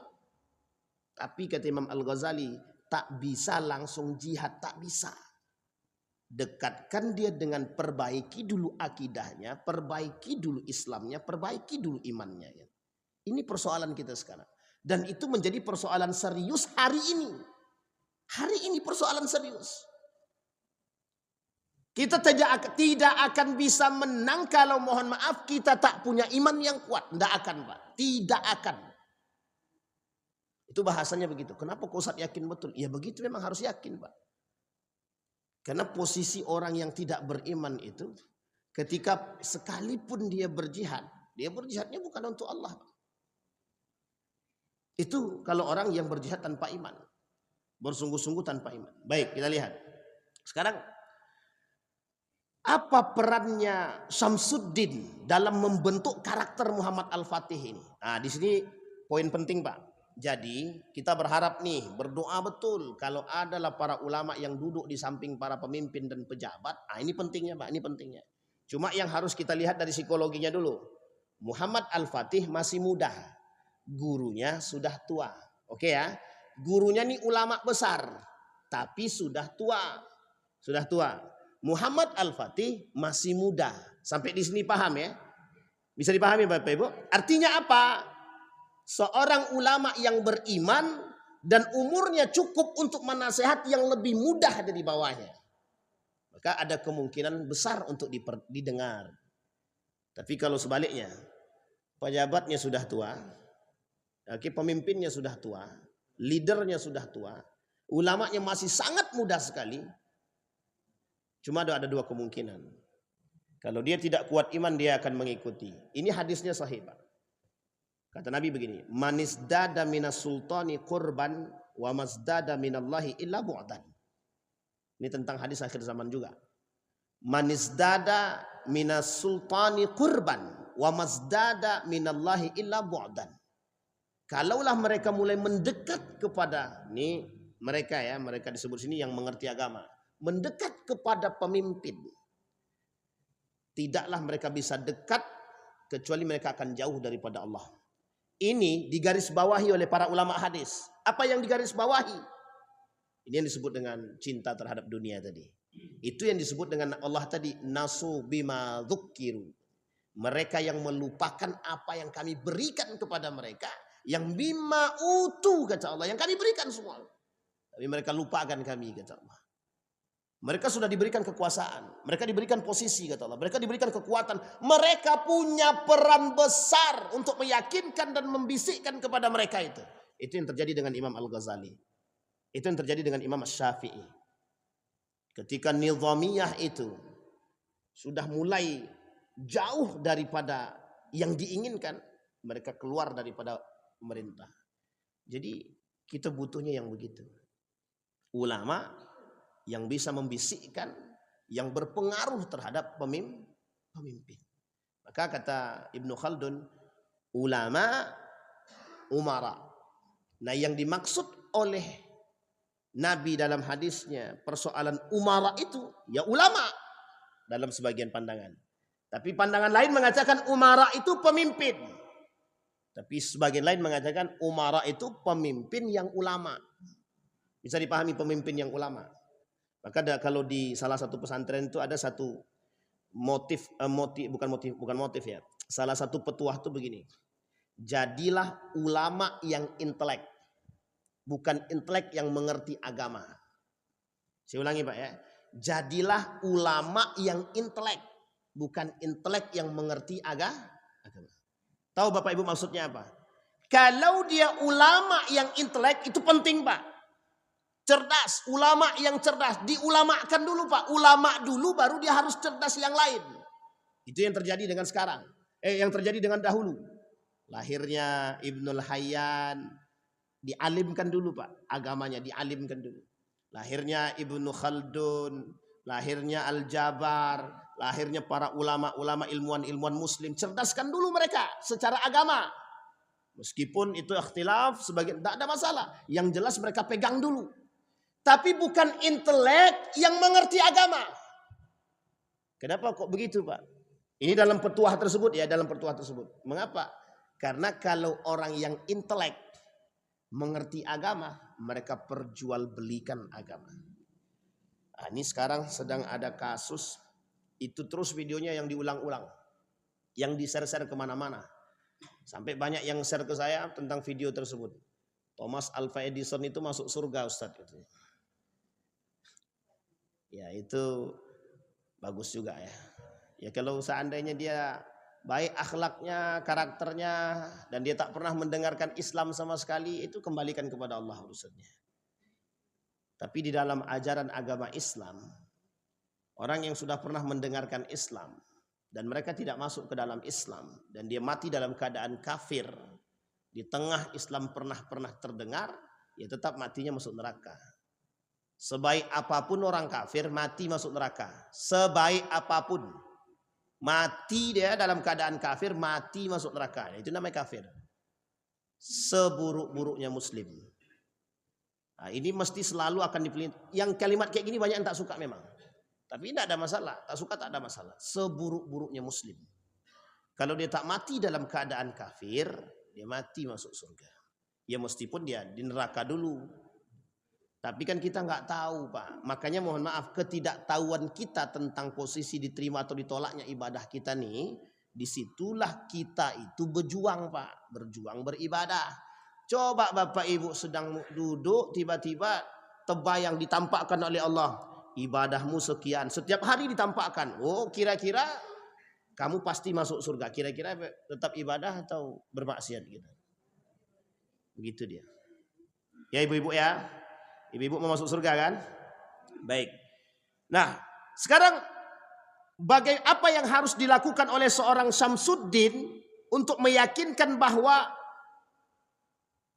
Tapi kata Imam Al-Ghazali, tak bisa langsung jihad, tak bisa. Dekatkan dia dengan perbaiki dulu akidahnya, perbaiki dulu Islamnya, perbaiki dulu imannya. Ini persoalan kita sekarang. Dan itu menjadi persoalan serius hari ini. Hari ini persoalan serius. Kita tidak akan bisa menang kalau mohon maaf kita tak punya iman yang kuat. Tidak akan Pak. Tidak akan. Itu bahasanya begitu. Kenapa kau Ustaz yakin betul? Ya begitu memang harus yakin Pak. Karena posisi orang yang tidak beriman itu ketika sekalipun dia berjihadnya bukan untuk Allah. Itu kalau orang yang berjihad tanpa iman. Bersungguh-sungguh tanpa iman. Baik, kita lihat. Sekarang apa perannya Syamsuddin dalam membentuk karakter Muhammad Al-Fatih ini? Nah, di sini poin penting Pak. Jadi kita berharap nih, berdoa betul kalau adalah para ulama yang duduk di samping para pemimpin dan pejabat. Nah, ini pentingnya Pak, ini pentingnya. Cuma yang harus kita lihat dari psikologinya dulu. Muhammad Al-Fatih masih muda. Gurunya sudah tua. Oke ya. Gurunya nih ulama besar, tapi sudah tua. Sudah tua. Muhammad Al-Fatih masih muda. Sampai di sini paham ya? Bisa dipahami Bapak Ibu? Artinya apa? seorang ulama yang beriman dan umurnya cukup untuk menasehati yang lebih mudah dari bawahnya, maka ada kemungkinan besar untuk didengar. Tapi kalau sebaliknya, pejabatnya sudah tua, pemimpinnya sudah tua, leadernya sudah tua, ulamanya masih sangat muda sekali, cuma ada dua kemungkinan. Kalau dia tidak kuat iman, dia akan mengikuti. Ini hadisnya sahih, Pak. Kata Nabi begini, manisdada minas sultani qurban wa masdada minallahi illa bu'dan. Ini tentang hadis akhir zaman juga. Manisdada minas sultani qurban wa masdada minallahi illa bu'dan. Kalaulah mereka mulai mendekat kepada, ini mereka ya, mereka disebut sini yang mengerti agama, mendekat kepada pemimpin, tidaklah mereka bisa dekat kecuali mereka akan jauh daripada Allah. Ini digarisbawahi oleh para ulama hadis. Apa yang digarisbawahi? Ini yang disebut dengan cinta terhadap dunia tadi. Itu yang disebut dengan Allah tadi, nasu bima dzukkiru. Mereka yang melupakan apa yang kami berikan kepada mereka, yang bima utu kata Allah, yang kami berikan semua. Tapi mereka lupakan kami kata Allah. Mereka sudah diberikan kekuasaan, mereka diberikan posisi kata Allah, mereka diberikan kekuatan, mereka punya peran besar untuk meyakinkan dan membisikkan kepada mereka itu. Itu yang terjadi dengan Imam Al-Ghazali. Itu yang terjadi dengan Imam Asy-Syafi'i. Ketika nizamiyah itu sudah mulai jauh daripada yang diinginkan, mereka keluar daripada pemerintah. Jadi kita butuhnya yang begitu. Ulama yang bisa membisikkan, yang berpengaruh terhadap pemimpin. Maka kata Ibnu Khaldun, ulama umara. Nah, yang dimaksud oleh Nabi dalam hadisnya persoalan umara itu ya ulama dalam sebagian pandangan. Tapi pandangan lain mengatakan umara itu pemimpin. Tapi sebagian lain mengatakan umara itu pemimpin yang ulama. Bisa dipahami pemimpin yang ulama. Maka kalau di salah satu pesantren itu ada satu bukan motif ya. Salah satu petuah itu begini. Jadilah ulama yang intelek, bukan intelek yang mengerti agama. Saya ulangi Pak ya. Jadilah ulama yang intelek, bukan intelek yang mengerti agama. Tahu Bapak Ibu maksudnya apa? Kalau dia ulama yang intelek itu penting Pak. Cerdas, ulama yang cerdas, diulamakan dulu Pak. Ulama dulu baru dia harus cerdas yang lain. Itu yang terjadi dengan sekarang. Yang terjadi dengan dahulu. Lahirnya Ibnul Hayyan, dialimkan dulu Pak. Agamanya dialimkan dulu. Lahirnya Ibnu Khaldun, lahirnya Al-Jabar, lahirnya para ulama-ulama ilmuwan-ilmuwan muslim. Cerdaskan dulu mereka secara agama. Meskipun itu ikhtilaf, sebagian tidak ada masalah. Yang jelas mereka pegang dulu. Tapi bukan intelek yang mengerti agama. Kenapa kok begitu Pak? Ini dalam petuah tersebut ya, dalam petuah tersebut. Mengapa? Karena kalau orang yang intelek mengerti agama, mereka perjualbelikan agama. Nah, ini sekarang sedang ada kasus, itu terus videonya yang diulang-ulang. Yang di-share-share kemana-mana. Sampai banyak yang share ke saya tentang video tersebut. Thomas Alva Edison itu masuk surga Ustadz. Ya itu bagus juga ya. Ya kalau seandainya dia baik akhlaknya, karakternya, dan dia tak pernah mendengarkan Islam sama sekali, itu kembalikan kepada Allah urusannya. Tapi di dalam ajaran agama Islam, orang yang sudah pernah mendengarkan Islam, dan mereka tidak masuk ke dalam Islam, dan dia mati dalam keadaan kafir, di tengah Islam pernah terdengar, ya tetap matinya masuk neraka. Sebaik apapun orang kafir, mati masuk neraka. Sebaik apapun. Mati dia dalam keadaan kafir, mati masuk neraka. Itu namanya kafir. Seburuk-buruknya muslim. Nah, ini mesti selalu akan dipilih. Yang kalimat kayak gini banyak yang tak suka memang. Tapi tidak ada masalah. Tak suka tak ada masalah. Seburuk-buruknya muslim. Kalau dia tak mati dalam keadaan kafir, dia mati masuk surga. Ya meskipun dia di neraka dulu. Tapi kan kita nggak tahu Pak. Makanya mohon maaf, ketidaktahuan kita tentang posisi diterima atau ditolaknya ibadah kita nih Disitulah kita itu berjuang, Pak. Berjuang beribadah. Coba Bapak Ibu sedang duduk, tiba-tiba terbayang ditampakkan oleh Allah, ibadahmu sekian, setiap hari ditampakkan. Oh, kira-kira kamu pasti masuk surga. Kira-kira tetap ibadah atau bermaksiat gitu. Begitu dia. Ya ibu-ibu ya. Ibu-ibu mau masuk surga kan? Baik. Nah, sekarang apa yang harus dilakukan oleh seorang Syamsuddin untuk meyakinkan bahwa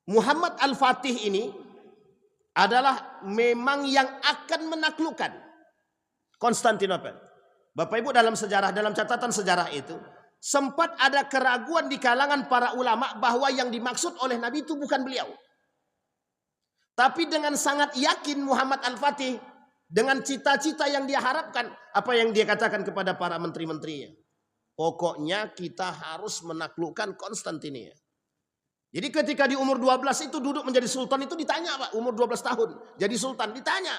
Muhammad Al-Fatih ini adalah memang yang akan menaklukkan Konstantinopel. Bapak Ibu, dalam sejarah, dalam catatan sejarah itu sempat ada keraguan di kalangan para ulama bahwa yang dimaksud oleh Nabi itu bukan beliau. Tapi dengan sangat yakin Muhammad Al-Fatih, dengan cita-cita yang dia harapkan, apa yang dia katakan kepada para menteri-menterinya? Pokoknya kita harus menaklukkan Konstantinia. Jadi ketika di umur 12 itu duduk menjadi sultan itu ditanya, Pak, umur 12 tahun jadi sultan, ditanya.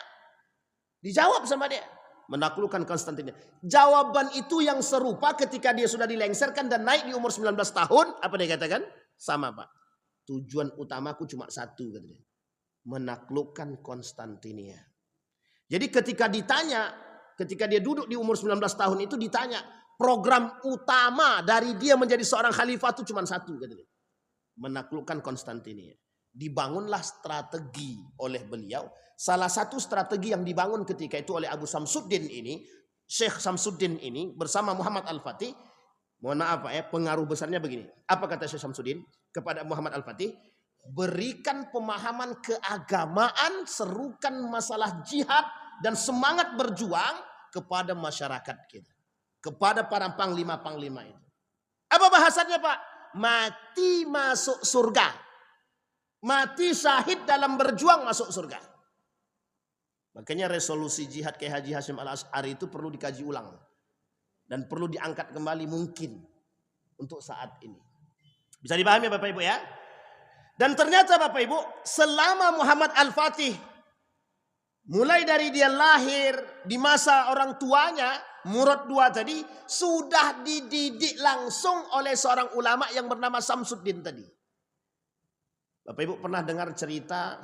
Dijawab sama dia, menaklukkan Konstantinia. Jawaban itu yang serupa ketika dia sudah dilengserkan dan naik di umur 19 tahun, apa dia katakan? Sama, Pak. Tujuan utamaku cuma satu, kata dia. Menaklukkan Konstantinia. Jadi ketika ditanya, ketika dia duduk di umur 19 tahun itu ditanya, program utama dari dia menjadi seorang khalifah itu cuma satu, kata dia. Menaklukkan Konstantinia. Dibangunlah strategi oleh beliau. Salah satu strategi yang dibangun ketika itu oleh Abu Syamsuddin ini, Syekh Syamsuddin ini bersama Muhammad Al-Fatih. Mohon maaf Pak ya, pengaruh besarnya begini. Apa kata Syekh Syamsuddin kepada Muhammad Al-Fatih? Berikan pemahaman keagamaan, serukan masalah jihad dan semangat berjuang kepada masyarakat kita, kepada para panglima-panglima itu. Apa bahasanya Pak? Mati masuk surga, mati syahid dalam berjuang masuk surga. Makanya resolusi jihad Kiai Haji Hashim Al-Asy'ari itu perlu dikaji ulang dan perlu diangkat kembali mungkin untuk saat ini. Bisa dipahami Bapak Ibu ya? Dan ternyata Bapak Ibu, selama Muhammad Al-Fatih, mulai dari dia lahir, di masa orang tuanya, Murad II tadi, sudah dididik langsung oleh seorang ulama yang bernama Syamsuddin tadi. Bapak Ibu pernah dengar cerita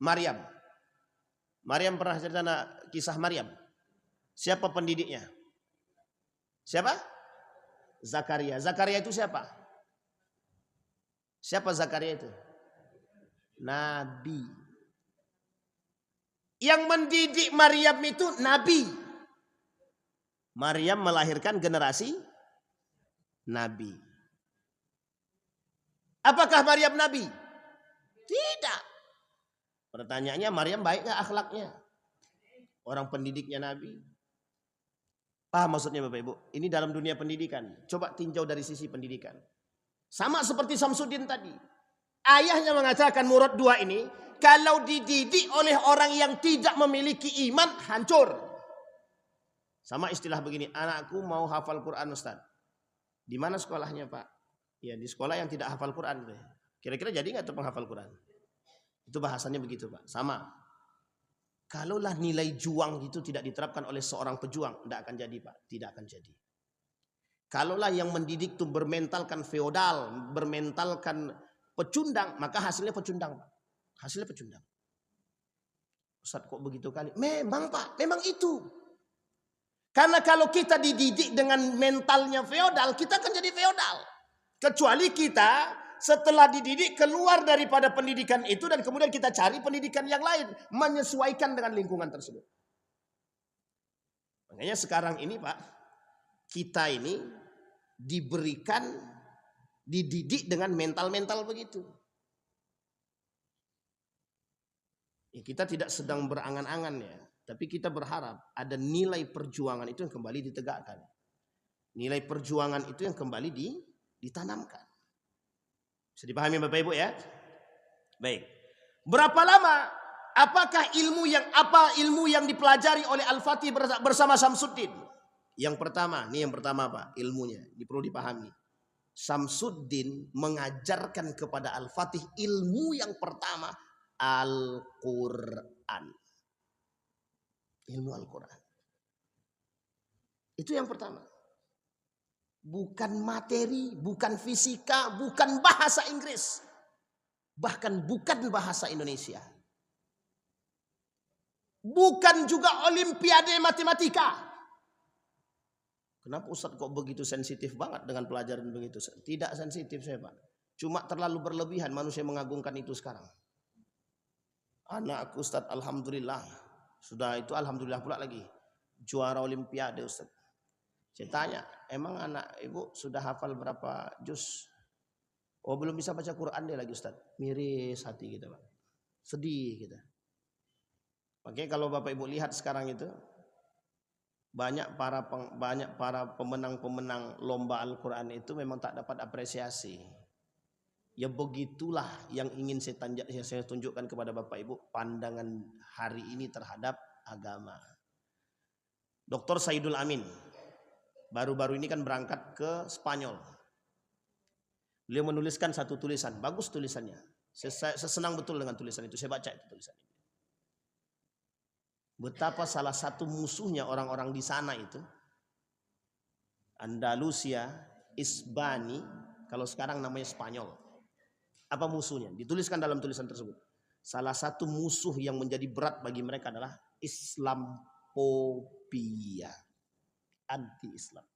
Maryam? Maryam pernah cerita kisah Maryam? Siapa pendidiknya? Siapa? Zakaria. Zakaria itu siapa? Siapa Zakaria itu? Nabi. Yang mendidik Maryam itu Nabi. Maryam melahirkan generasi Nabi. Apakah Maryam Nabi? Tidak. Pertanyaannya, Maryam baik gak akhlaknya? Orang pendidiknya Nabi. Paham maksudnya Bapak Ibu? Ini dalam dunia pendidikan. Coba tinjau dari sisi pendidikan. Sama seperti Syamsuddin tadi. Ayahnya mengatakan Murad II ini, kalau dididik oleh orang yang tidak memiliki iman, hancur. Sama istilah begini, anakku mau hafal Quran Ustaz. Di mana sekolahnya Pak? Ya di sekolah yang tidak hafal Quran. Kira-kira jadi nggak tuh penghafal Quran? Itu bahasanya begitu Pak. Sama. Kalaulah nilai juang itu tidak diterapkan oleh seorang pejuang, tidak akan jadi Pak. Tidak akan jadi. Kalaulah yang mendidik itu bermentalkan feodal, bermentalkan pecundang, maka hasilnya pecundang Pak. Hasilnya pecundang. Ustaz kok begitu kali? Memang Pak, memang itu. Karena kalau kita dididik dengan mentalnya feodal, kita akan jadi feodal. Kecuali kita setelah dididik keluar daripada pendidikan itu dan kemudian kita cari pendidikan yang lain, menyesuaikan dengan lingkungan tersebut. Makanya sekarang ini Pak, kita ini diberikan, dididik dengan mental-mental begitu. Ya, kita tidak sedang berangan-angan ya, tapi kita berharap ada nilai perjuangan itu yang kembali ditegakkan. Nilai perjuangan itu yang kembali ditanamkan. Bisa dipahami Bapak Ibu ya? Baik. Berapa lama? Apakah ilmu yang dipelajari oleh Al-Fatih bersama Syamsuddin? Yang pertama, ini yang pertama Pak, ilmunya. Ini perlu dipahami. Syamsuddin mengajarkan kepada Al-Fatih ilmu yang pertama, Al-Quran. Ilmu Al-Quran. Itu yang pertama. bukan materi, bukan fisika, bukan bahasa Inggris, bahkan bukan bahasa Indonesia, bukan juga olimpiade matematika. Kenapa Ustadz kok begitu sensitif banget dengan pelajaran begitu? Tidak sensitif saya Pak, cuma terlalu berlebihan manusia mengagungkan itu sekarang. Anak Ustadz alhamdulillah, sudah itu alhamdulillah pula lagi juara olimpiade Ustadz. Saya tanya, emang anak ibu sudah hafal berapa juz? Oh belum bisa baca Quran dia lagi Ustadz. Miris hati kita Pak, sedih kita. Makanya kalau Bapak Ibu lihat sekarang itu banyak para pemenang-pemenang lomba Al-Quran itu memang tak dapat apresiasi. Ya begitulah yang ingin saya tunjukkan kepada Bapak Ibu pandangan hari ini terhadap agama. Dr. Saidul Amin baru-baru ini kan berangkat ke Spanyol. Beliau menuliskan satu tulisan, bagus tulisannya. Saya senang betul dengan tulisan itu, saya baca itu tulisan itu. Betapa salah satu musuhnya orang-orang di sana itu, Andalusia, Isbani, kalau sekarang namanya Spanyol. Apa musuhnya? Dituliskan dalam tulisan tersebut. Salah satu musuh yang menjadi berat bagi mereka adalah Islamophobia. Anti-Islam.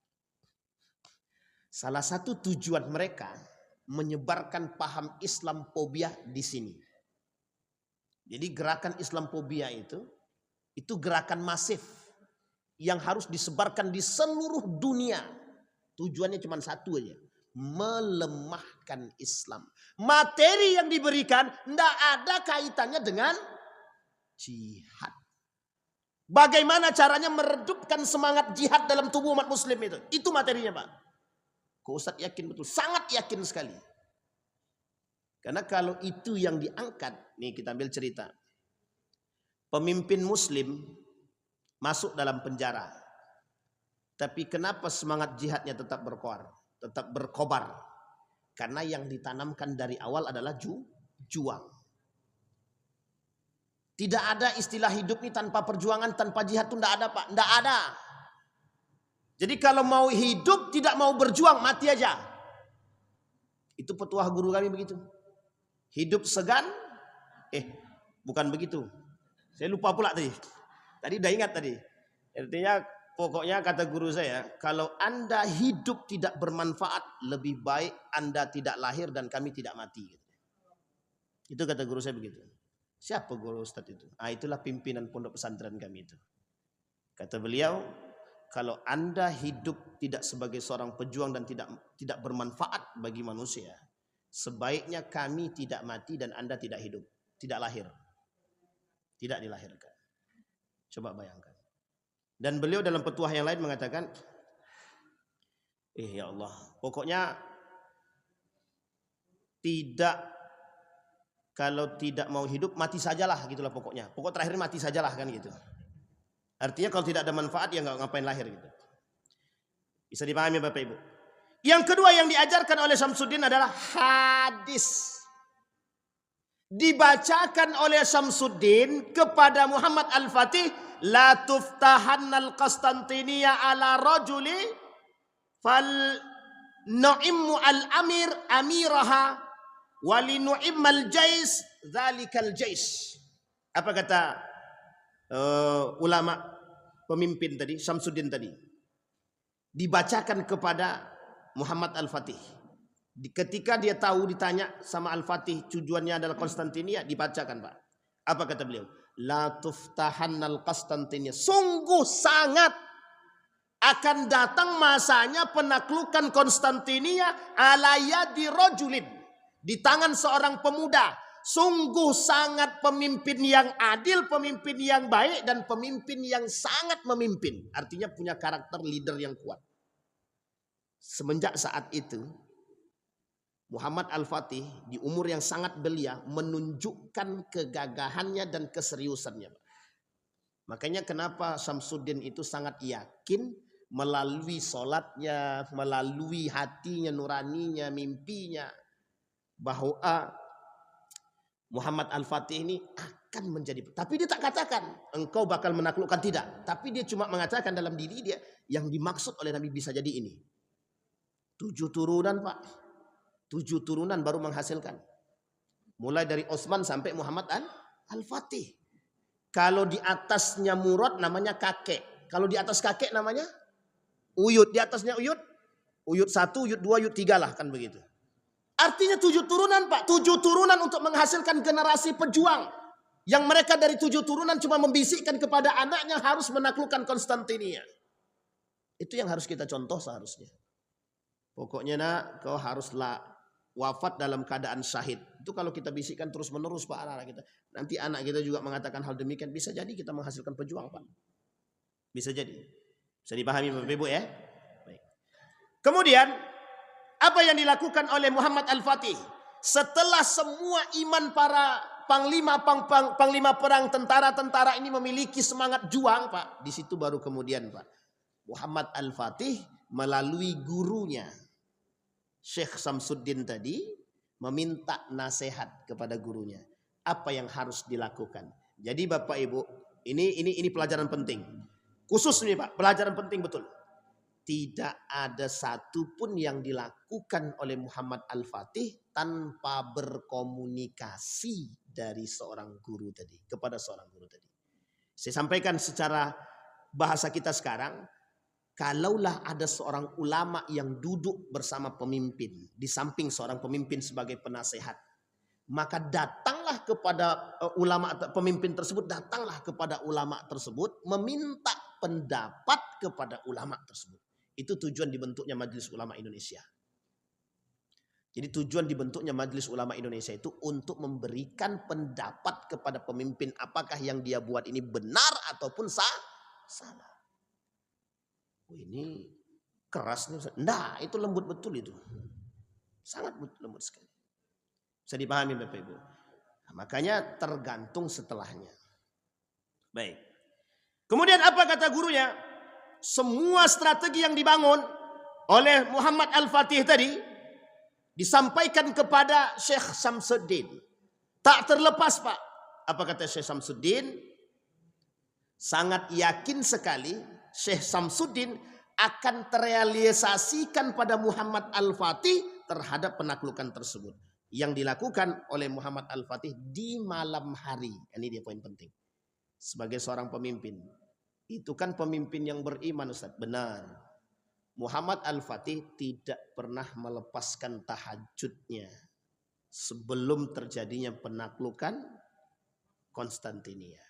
Salah satu tujuan mereka menyebarkan paham Islamophobia di sini. Jadi gerakan Islamophobia itu gerakan masif yang harus disebarkan di seluruh dunia. Tujuannya cuma satu aja, melemahkan Islam. Materi yang diberikan tidak ada kaitannya dengan jihad. Bagaimana caranya meredupkan semangat jihad dalam tubuh umat muslim itu? Itu materinya Pak. Kok Ustadz yakin betul? Sangat yakin sekali. Karena kalau itu yang diangkat, nih kita ambil cerita. Pemimpin muslim masuk dalam penjara. Tapi kenapa semangat jihadnya tetap berkobar? Karena yang ditanamkan dari awal adalah juang. Tidak ada istilah hidup ini tanpa perjuangan, tanpa jihad itu tidak ada Pak. Tidak ada. Jadi kalau mau hidup tidak mau berjuang, mati aja. Itu petuah guru kami begitu. Hidup segan, bukan begitu. Saya lupa pula tadi. Tadi udah ingat tadi. Artinya pokoknya kata guru saya, kalau Anda hidup tidak bermanfaat, lebih baik Anda tidak lahir dan kami tidak mati. Itu kata guru saya begitu. Siapa guru Ustadz itu? Itulah pimpinan pondok pesantren kami itu. Kata beliau, kalau Anda hidup tidak sebagai seorang pejuang dan tidak bermanfaat bagi manusia, sebaiknya kami tidak mati dan Anda tidak hidup, tidak lahir. Tidak dilahirkan. Coba bayangkan. Dan beliau dalam petuah yang lain mengatakan, ya Allah, pokoknya kalau tidak mau hidup mati sajalah gitulah pokoknya. Pokok terakhir mati sajalah kan gitu. Artinya kalau tidak ada manfaat ya nggak ngapain lahir gitu. Bisa dipahami Bapak Ibu. Yang kedua yang diajarkan oleh Syamsuddin adalah hadis. Dibacakan oleh Syamsuddin kepada Muhammad Al-Fatih, la tuftahannal Qastantiniyah ala rajuli fal nu'immu al-amir amiraha walinu'immal jais dzalikal jais. Apa kata ulama pemimpin tadi, Syamsuddin tadi? Dibacakan kepada Muhammad Al-Fatih. Ketika dia tahu ditanya sama Al-Fatih tujuannya adalah Konstantinia, dibacakan Pak. Apa kata beliau? La tuftahannal Qastantiniyah. Sungguh sangat akan datang masanya penaklukan Konstantinia ala yadi rajulin, di tangan seorang pemuda. Sungguh sangat pemimpin yang adil, pemimpin yang baik, dan pemimpin yang sangat memimpin. Artinya punya karakter leader yang kuat. Semenjak saat itu Muhammad Al-Fatih di umur yang sangat belia menunjukkan kegagahannya dan keseriusannya. Makanya kenapa Syamsuddin itu sangat yakin melalui sholatnya, melalui hatinya, nuraninya, mimpinya, bahwa Muhammad Al-Fatih ini akan menjadi. Tapi dia tak katakan engkau bakal menaklukkan, tidak. Tapi dia cuma mengatakan dalam diri dia yang dimaksud oleh Nabi bisa jadi ini. 7 turunan Pak. 7 turunan baru menghasilkan. Mulai dari Utsman sampai Muhammad Al-Fatih. Kalau di atasnya Murad namanya kakek. Kalau di atas kakek namanya Uyut. Di atasnya Uyut. Uyut 1, Uyut 2, Uyut 3 lah kan begitu. Artinya 7 turunan Pak. 7 turunan untuk menghasilkan generasi pejuang. Yang mereka dari 7 turunan cuma membisikkan kepada anaknya harus menaklukkan Konstantinia. Itu yang harus kita contoh seharusnya. Pokoknya nak, kau haruslah wafat dalam keadaan syahid. Itu kalau kita bisikkan terus menerus Pak anak-anak kita. Nanti anak kita juga mengatakan hal demikian. Bisa jadi kita menghasilkan pejuang Pak. Bisa jadi. Bisa dipahami Bapak Ibu ya. Baik. Kemudian apa yang dilakukan oleh Muhammad Al-Fatih? Setelah semua iman para panglima perang tentara-tentara ini memiliki semangat juang Pak. Di situ baru kemudian Pak. Muhammad Al-Fatih melalui gurunya Syekh Samsuddin tadi meminta nasihat kepada gurunya. Apa yang harus dilakukan? Jadi Bapak Ibu, ini pelajaran penting. Khusus nih Pak, pelajaran penting betul. Tidak ada satupun yang dilakukan oleh Muhammad Al-Fatih tanpa berkomunikasi dari seorang guru tadi kepada seorang guru tadi. Saya sampaikan secara bahasa kita sekarang, kalaulah ada seorang ulama yang duduk bersama pemimpin di samping seorang pemimpin sebagai penasehat, maka datanglah kepada ulama pemimpin tersebut, datanglah kepada ulama tersebut meminta pendapat kepada ulama tersebut. Itu tujuan dibentuknya Majelis Ulama Indonesia. Jadi tujuan dibentuknya Majelis Ulama Indonesia itu untuk memberikan pendapat kepada pemimpin apakah yang dia buat ini benar ataupun salah. Oh, ini keras nih. Nah, itu lembut betul itu. Sangat lembut sekali. Bisa dipahami Bapak Ibu. Nah, makanya tergantung setelahnya. Baik. Kemudian apa kata gurunya? Semua strategi yang dibangun oleh Muhammad Al-Fatih tadi disampaikan kepada Syekh Samsuddin. Tak terlepas Pak. Apa kata Syekh Samsuddin? Sangat yakin sekali Syekh Samsuddin akan terrealisasikan pada Muhammad Al-Fatih terhadap penaklukan tersebut. Yang dilakukan oleh Muhammad Al-Fatih di malam hari. Ini dia poin penting. Sebagai seorang pemimpin. Itu kan pemimpin yang beriman Ustaz. Benar. Muhammad Al-Fatih tidak pernah melepaskan tahajudnya sebelum terjadinya penaklukan Konstantinia.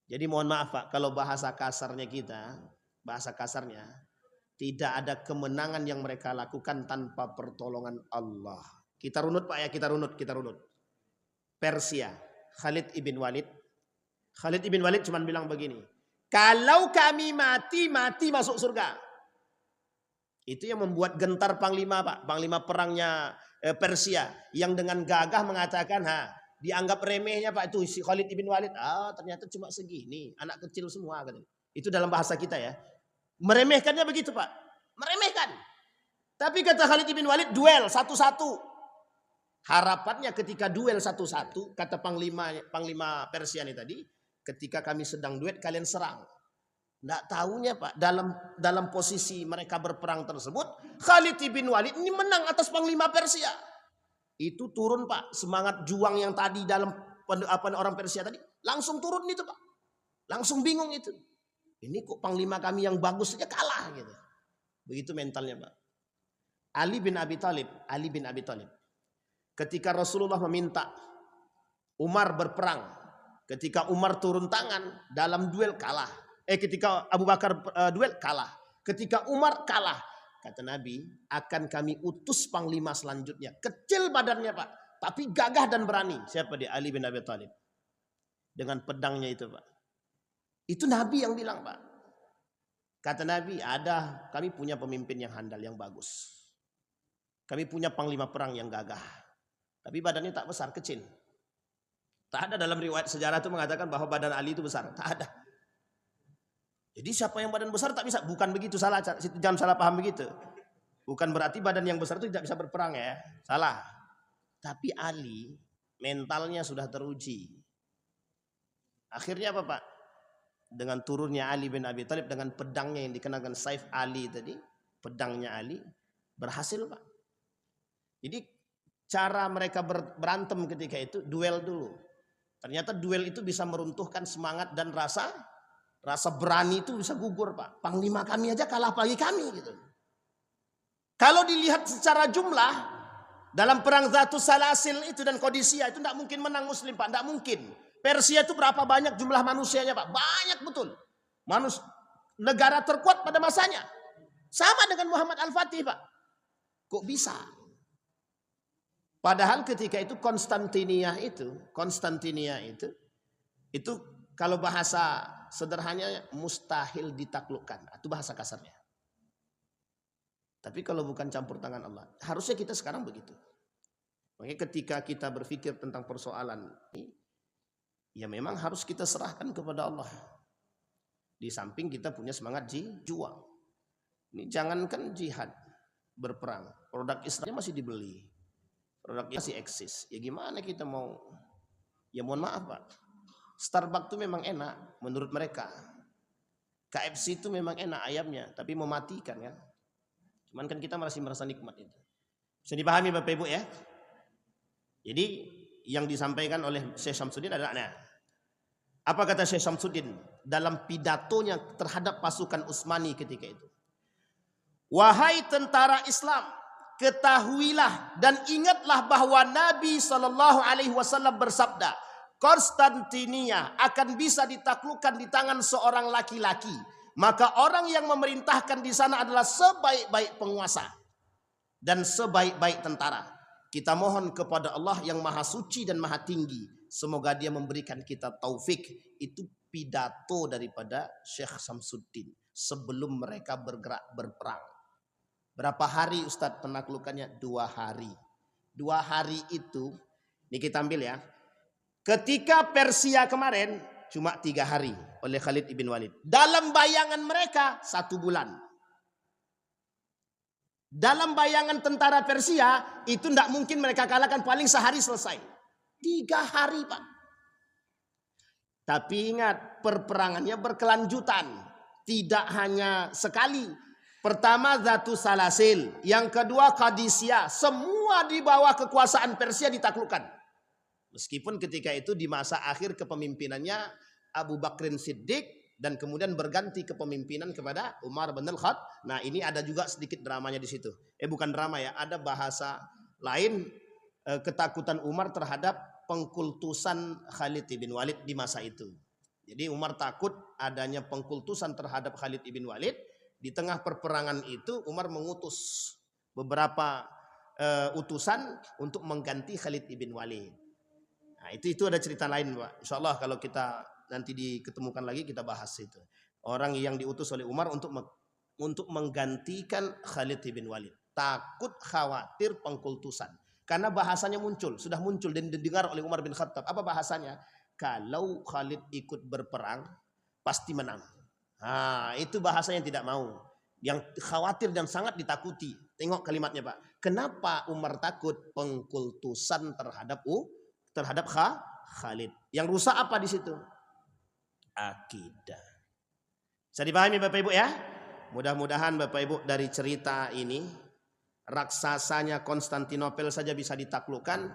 Jadi mohon maaf Pak, kalau bahasa kasarnya kita, bahasa kasarnya, tidak ada kemenangan yang mereka lakukan tanpa pertolongan Allah. Kita runut Pak ya, kita runut. Persia, Khalid ibn Walid. Khalid ibn Walid cuma bilang begini, kalau kami mati masuk surga. Itu yang membuat gentar panglima Pak, panglima perangnya Persia yang dengan gagah mengatakan, dianggap remehnya Pak itu si Khalid ibn Walid. Ternyata cuma segini, anak kecil semua katanya. Itu dalam bahasa kita ya. Meremehkannya begitu Pak. Meremehkan. Tapi kata Khalid ibn Walid, duel satu-satu. Harapannya ketika duel satu-satu, kata panglima Persia ini tadi, ketika kami sedang duet kalian serang. Nggak tahunya Pak, dalam posisi mereka berperang tersebut, Khalid ibn Walid ini menang atas panglima Persia. Itu turun Pak, semangat juang yang tadi dalam orang Persia tadi langsung turun itu Pak. Langsung bingung itu. Ini kok panglima kami yang bagus saja kalah gitu. Begitu mentalnya Pak. Ali bin Abi Thalib. Ketika Rasulullah meminta Umar berperang, ketika Umar turun tangan dalam duel kalah. Ketika Abu Bakar duel kalah. Ketika Umar kalah. Kata Nabi, akan kami utus panglima selanjutnya. Kecil badannya Pak, tapi gagah dan berani. Siapa dia? Ali bin Abi Thalib. Dengan pedangnya itu Pak. Itu Nabi yang bilang Pak. Kata Nabi, kami punya pemimpin yang handal, yang bagus. Kami punya panglima perang yang gagah. Tapi badannya tak besar, kecil. Tak ada dalam riwayat sejarah itu mengatakan bahwa badan Ali itu besar. Tak ada. Jadi siapa yang badan besar tak bisa. Bukan begitu, salah. Jangan salah paham begitu. Bukan berarti badan yang besar itu tidak bisa berperang ya. Salah. Tapi Ali mentalnya sudah teruji. Akhirnya apa Pak? Dengan turunnya Ali bin Abi Thalib dengan pedangnya yang dikenakan Saif Ali tadi. Pedangnya Ali. Berhasil Pak. Jadi cara mereka berantem ketika itu duel dulu. Ternyata duel itu bisa meruntuhkan semangat dan rasa berani itu bisa gugur Pak. Panglima kami aja kalah apalagi kami gitu. Kalau dilihat secara jumlah dalam perang Zatus Salasil itu dan Qadisiyah itu tidak mungkin menang Muslim Pak, tidak mungkin. Persia itu berapa banyak jumlah manusianya Pak? Banyak betul. Negara terkuat pada masanya. Sama dengan Muhammad Al-Fatih Pak. Kok bisa? Padahal ketika itu Konstantinia itu kalau bahasa sederhananya mustahil ditaklukkan. Itu bahasa kasarnya. Tapi kalau bukan campur tangan Allah, harusnya kita sekarang begitu. Makanya ketika kita berpikir tentang persoalan ini, ya memang harus kita serahkan kepada Allah. Di samping kita punya semangat juang. Ini jangankan jihad, berperang, produk Islamnya masih dibeli. Produknya masih eksis. Ya gimana kita mau? Ya mohon maaf Pak. Starbucks itu memang enak menurut mereka. KFC itu memang enak ayamnya, tapi mematikan kan. Cuman kan kita masih merasa nikmat itu. Bisa dipahami Bapak Ibu ya. Jadi yang disampaikan oleh Syekh Syamsuddin adalah apa kata Syekh Syamsuddin dalam pidatonya terhadap pasukan Utsmani ketika itu? Wahai tentara Islam, ketahuilah dan ingatlah bahwa Nabi SAW bersabda, Konstantinia akan bisa ditaklukkan di tangan seorang laki-laki. Maka orang yang memerintahkan di sana adalah sebaik-baik penguasa dan sebaik-baik tentara. Kita mohon kepada Allah yang maha suci dan maha tinggi. Semoga dia memberikan kita taufik. Itu pidato daripada Syekh Syamsuddin sebelum mereka bergerak berperang. Berapa hari Ustadz penaklukannya? 2 hari. 2 hari itu, ini kita ambil ya. Ketika Persia kemarin cuma 3 hari oleh Khalid ibn Walid. Dalam bayangan mereka 1 bulan. Dalam bayangan tentara Persia itu tidak mungkin mereka kalahkan, paling sehari selesai. 3 hari Pak. Tapi ingat perperangannya berkelanjutan. Tidak hanya sekali. Pertama Zatus Salasil, yang kedua Qadisiyah, semua di bawah kekuasaan Persia ditaklukkan. Meskipun ketika itu di masa akhir kepemimpinannya Abu Bakrin Siddiq dan kemudian berganti kepemimpinan kepada Umar bin Al-Khattab. Nah, ini ada juga sedikit dramanya di situ. Bukan drama ya, ada bahasa lain ketakutan Umar terhadap pengkultusan Khalid bin Walid di masa itu. Jadi Umar takut adanya pengkultusan terhadap Khalid bin Walid. Di tengah perperangan itu Umar mengutus beberapa utusan untuk mengganti Khalid bin Walid. Nah, itu ada cerita lain Pak. Insya Allah kalau kita nanti diketemukan lagi kita bahas itu. Orang yang diutus oleh Umar untuk menggantikan Khalid bin Walid. Takut khawatir pengkultusan. Karena bahasanya sudah muncul dan didengar oleh Umar bin Khattab. Apa bahasanya? Kalau Khalid ikut berperang pasti menang. Nah, itu bahasa yang tidak mau. Yang khawatir dan sangat ditakuti. Tengok kalimatnya Pak. Kenapa Umar takut? Pengkultusan terhadap Khalid. Yang rusak apa di situ? Akidah. Bisa dipahami Bapak Ibu ya? Mudah-mudahan Bapak Ibu dari cerita ini, raksasanya Konstantinopel saja bisa ditaklukkan.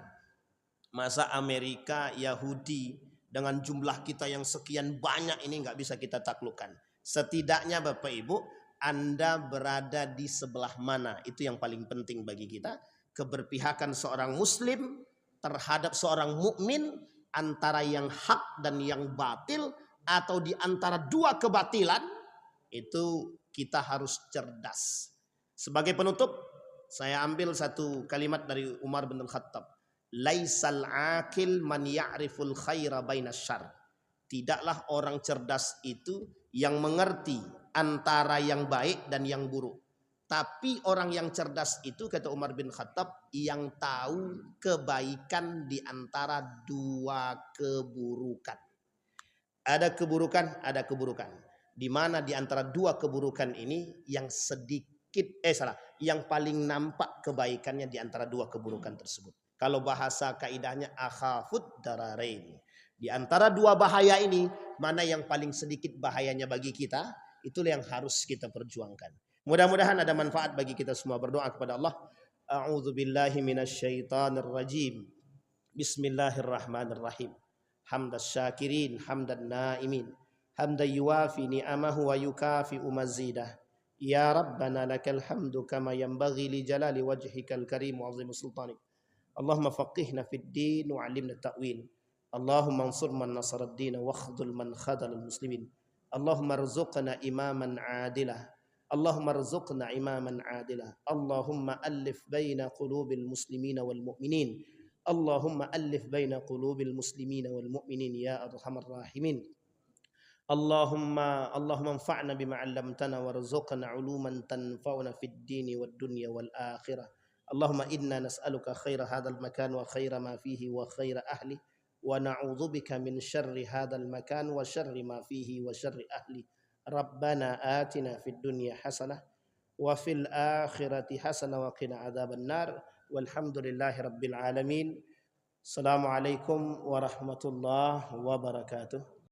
Masa Amerika, Yahudi dengan jumlah kita yang sekian banyak ini nggak bisa kita taklukkan. Setidaknya Bapak Ibu, Anda berada di sebelah mana? Itu yang paling penting bagi kita. Keberpihakan seorang muslim terhadap seorang mukmin, antara yang hak dan yang batil, atau di antara 2 kebatilan, itu kita harus cerdas. Sebagai penutup, saya ambil satu kalimat dari Umar bin Al-Khattab. Laisal akil man ya'riful khaira bainas syarr. Tidaklah orang cerdas itu yang mengerti antara yang baik dan yang buruk. Tapi orang yang cerdas itu, kata Umar bin Khattab, yang tahu kebaikan di antara 2 keburukan. Ada keburukan, ada keburukan. Di mana di antara 2 keburukan ini yang yang paling nampak kebaikannya di antara 2 keburukan tersebut. Kalau bahasa kaidahnya akhafud dararain. Di antara 2 bahaya ini, mana yang paling sedikit bahayanya bagi kita, itulah yang harus kita perjuangkan. Mudah-mudahan ada manfaat bagi kita semua. Berdoa kepada Allah. A'udzu billahi minasyaitonir rajim. Bismillahirrahmanirrahim. Hamdas syakirin, hamdan naimin. Hamdan yuwafi ni'amahu wa yukafi'u mazidah. Ya Rabbana lakal hamdu kama yanbaghi li jalali wajhikal karim wa 'azimi sultanik. Allahumma faqihna fid din wa 'allimna ta'wil. Allahumma ansur man nasara ad-din wa khudhul man khadhala al-muslimin. Allahumma rzuqna imaman 'adilah. Allahumma rzuqna imaman 'adilah. Allahumma alif baina qulubil muslimina wal mu'minin. Allahumma alif baina qulubil muslimina wal mu'minin ya arhamar rahimin. Allahumma anfa'na bima 'allamtana warzuqna 'uluman tanfa'una fid dini wad dunya wal akhirah. Allahumma inna nas'aluka khaira hadzal makan wa khaira ma fihi wa khaira ahli wa na'udzubika min syarri hadzal makan wa syarri ma fihi wa syarri ahli. Rabbana atina fid dunya hasanah wa fil akhirati hasanah wa qina adzaban nar. Walhamdulillahi rabbil alamin. Assalamualaikum warahmatullahi wabarakatuh.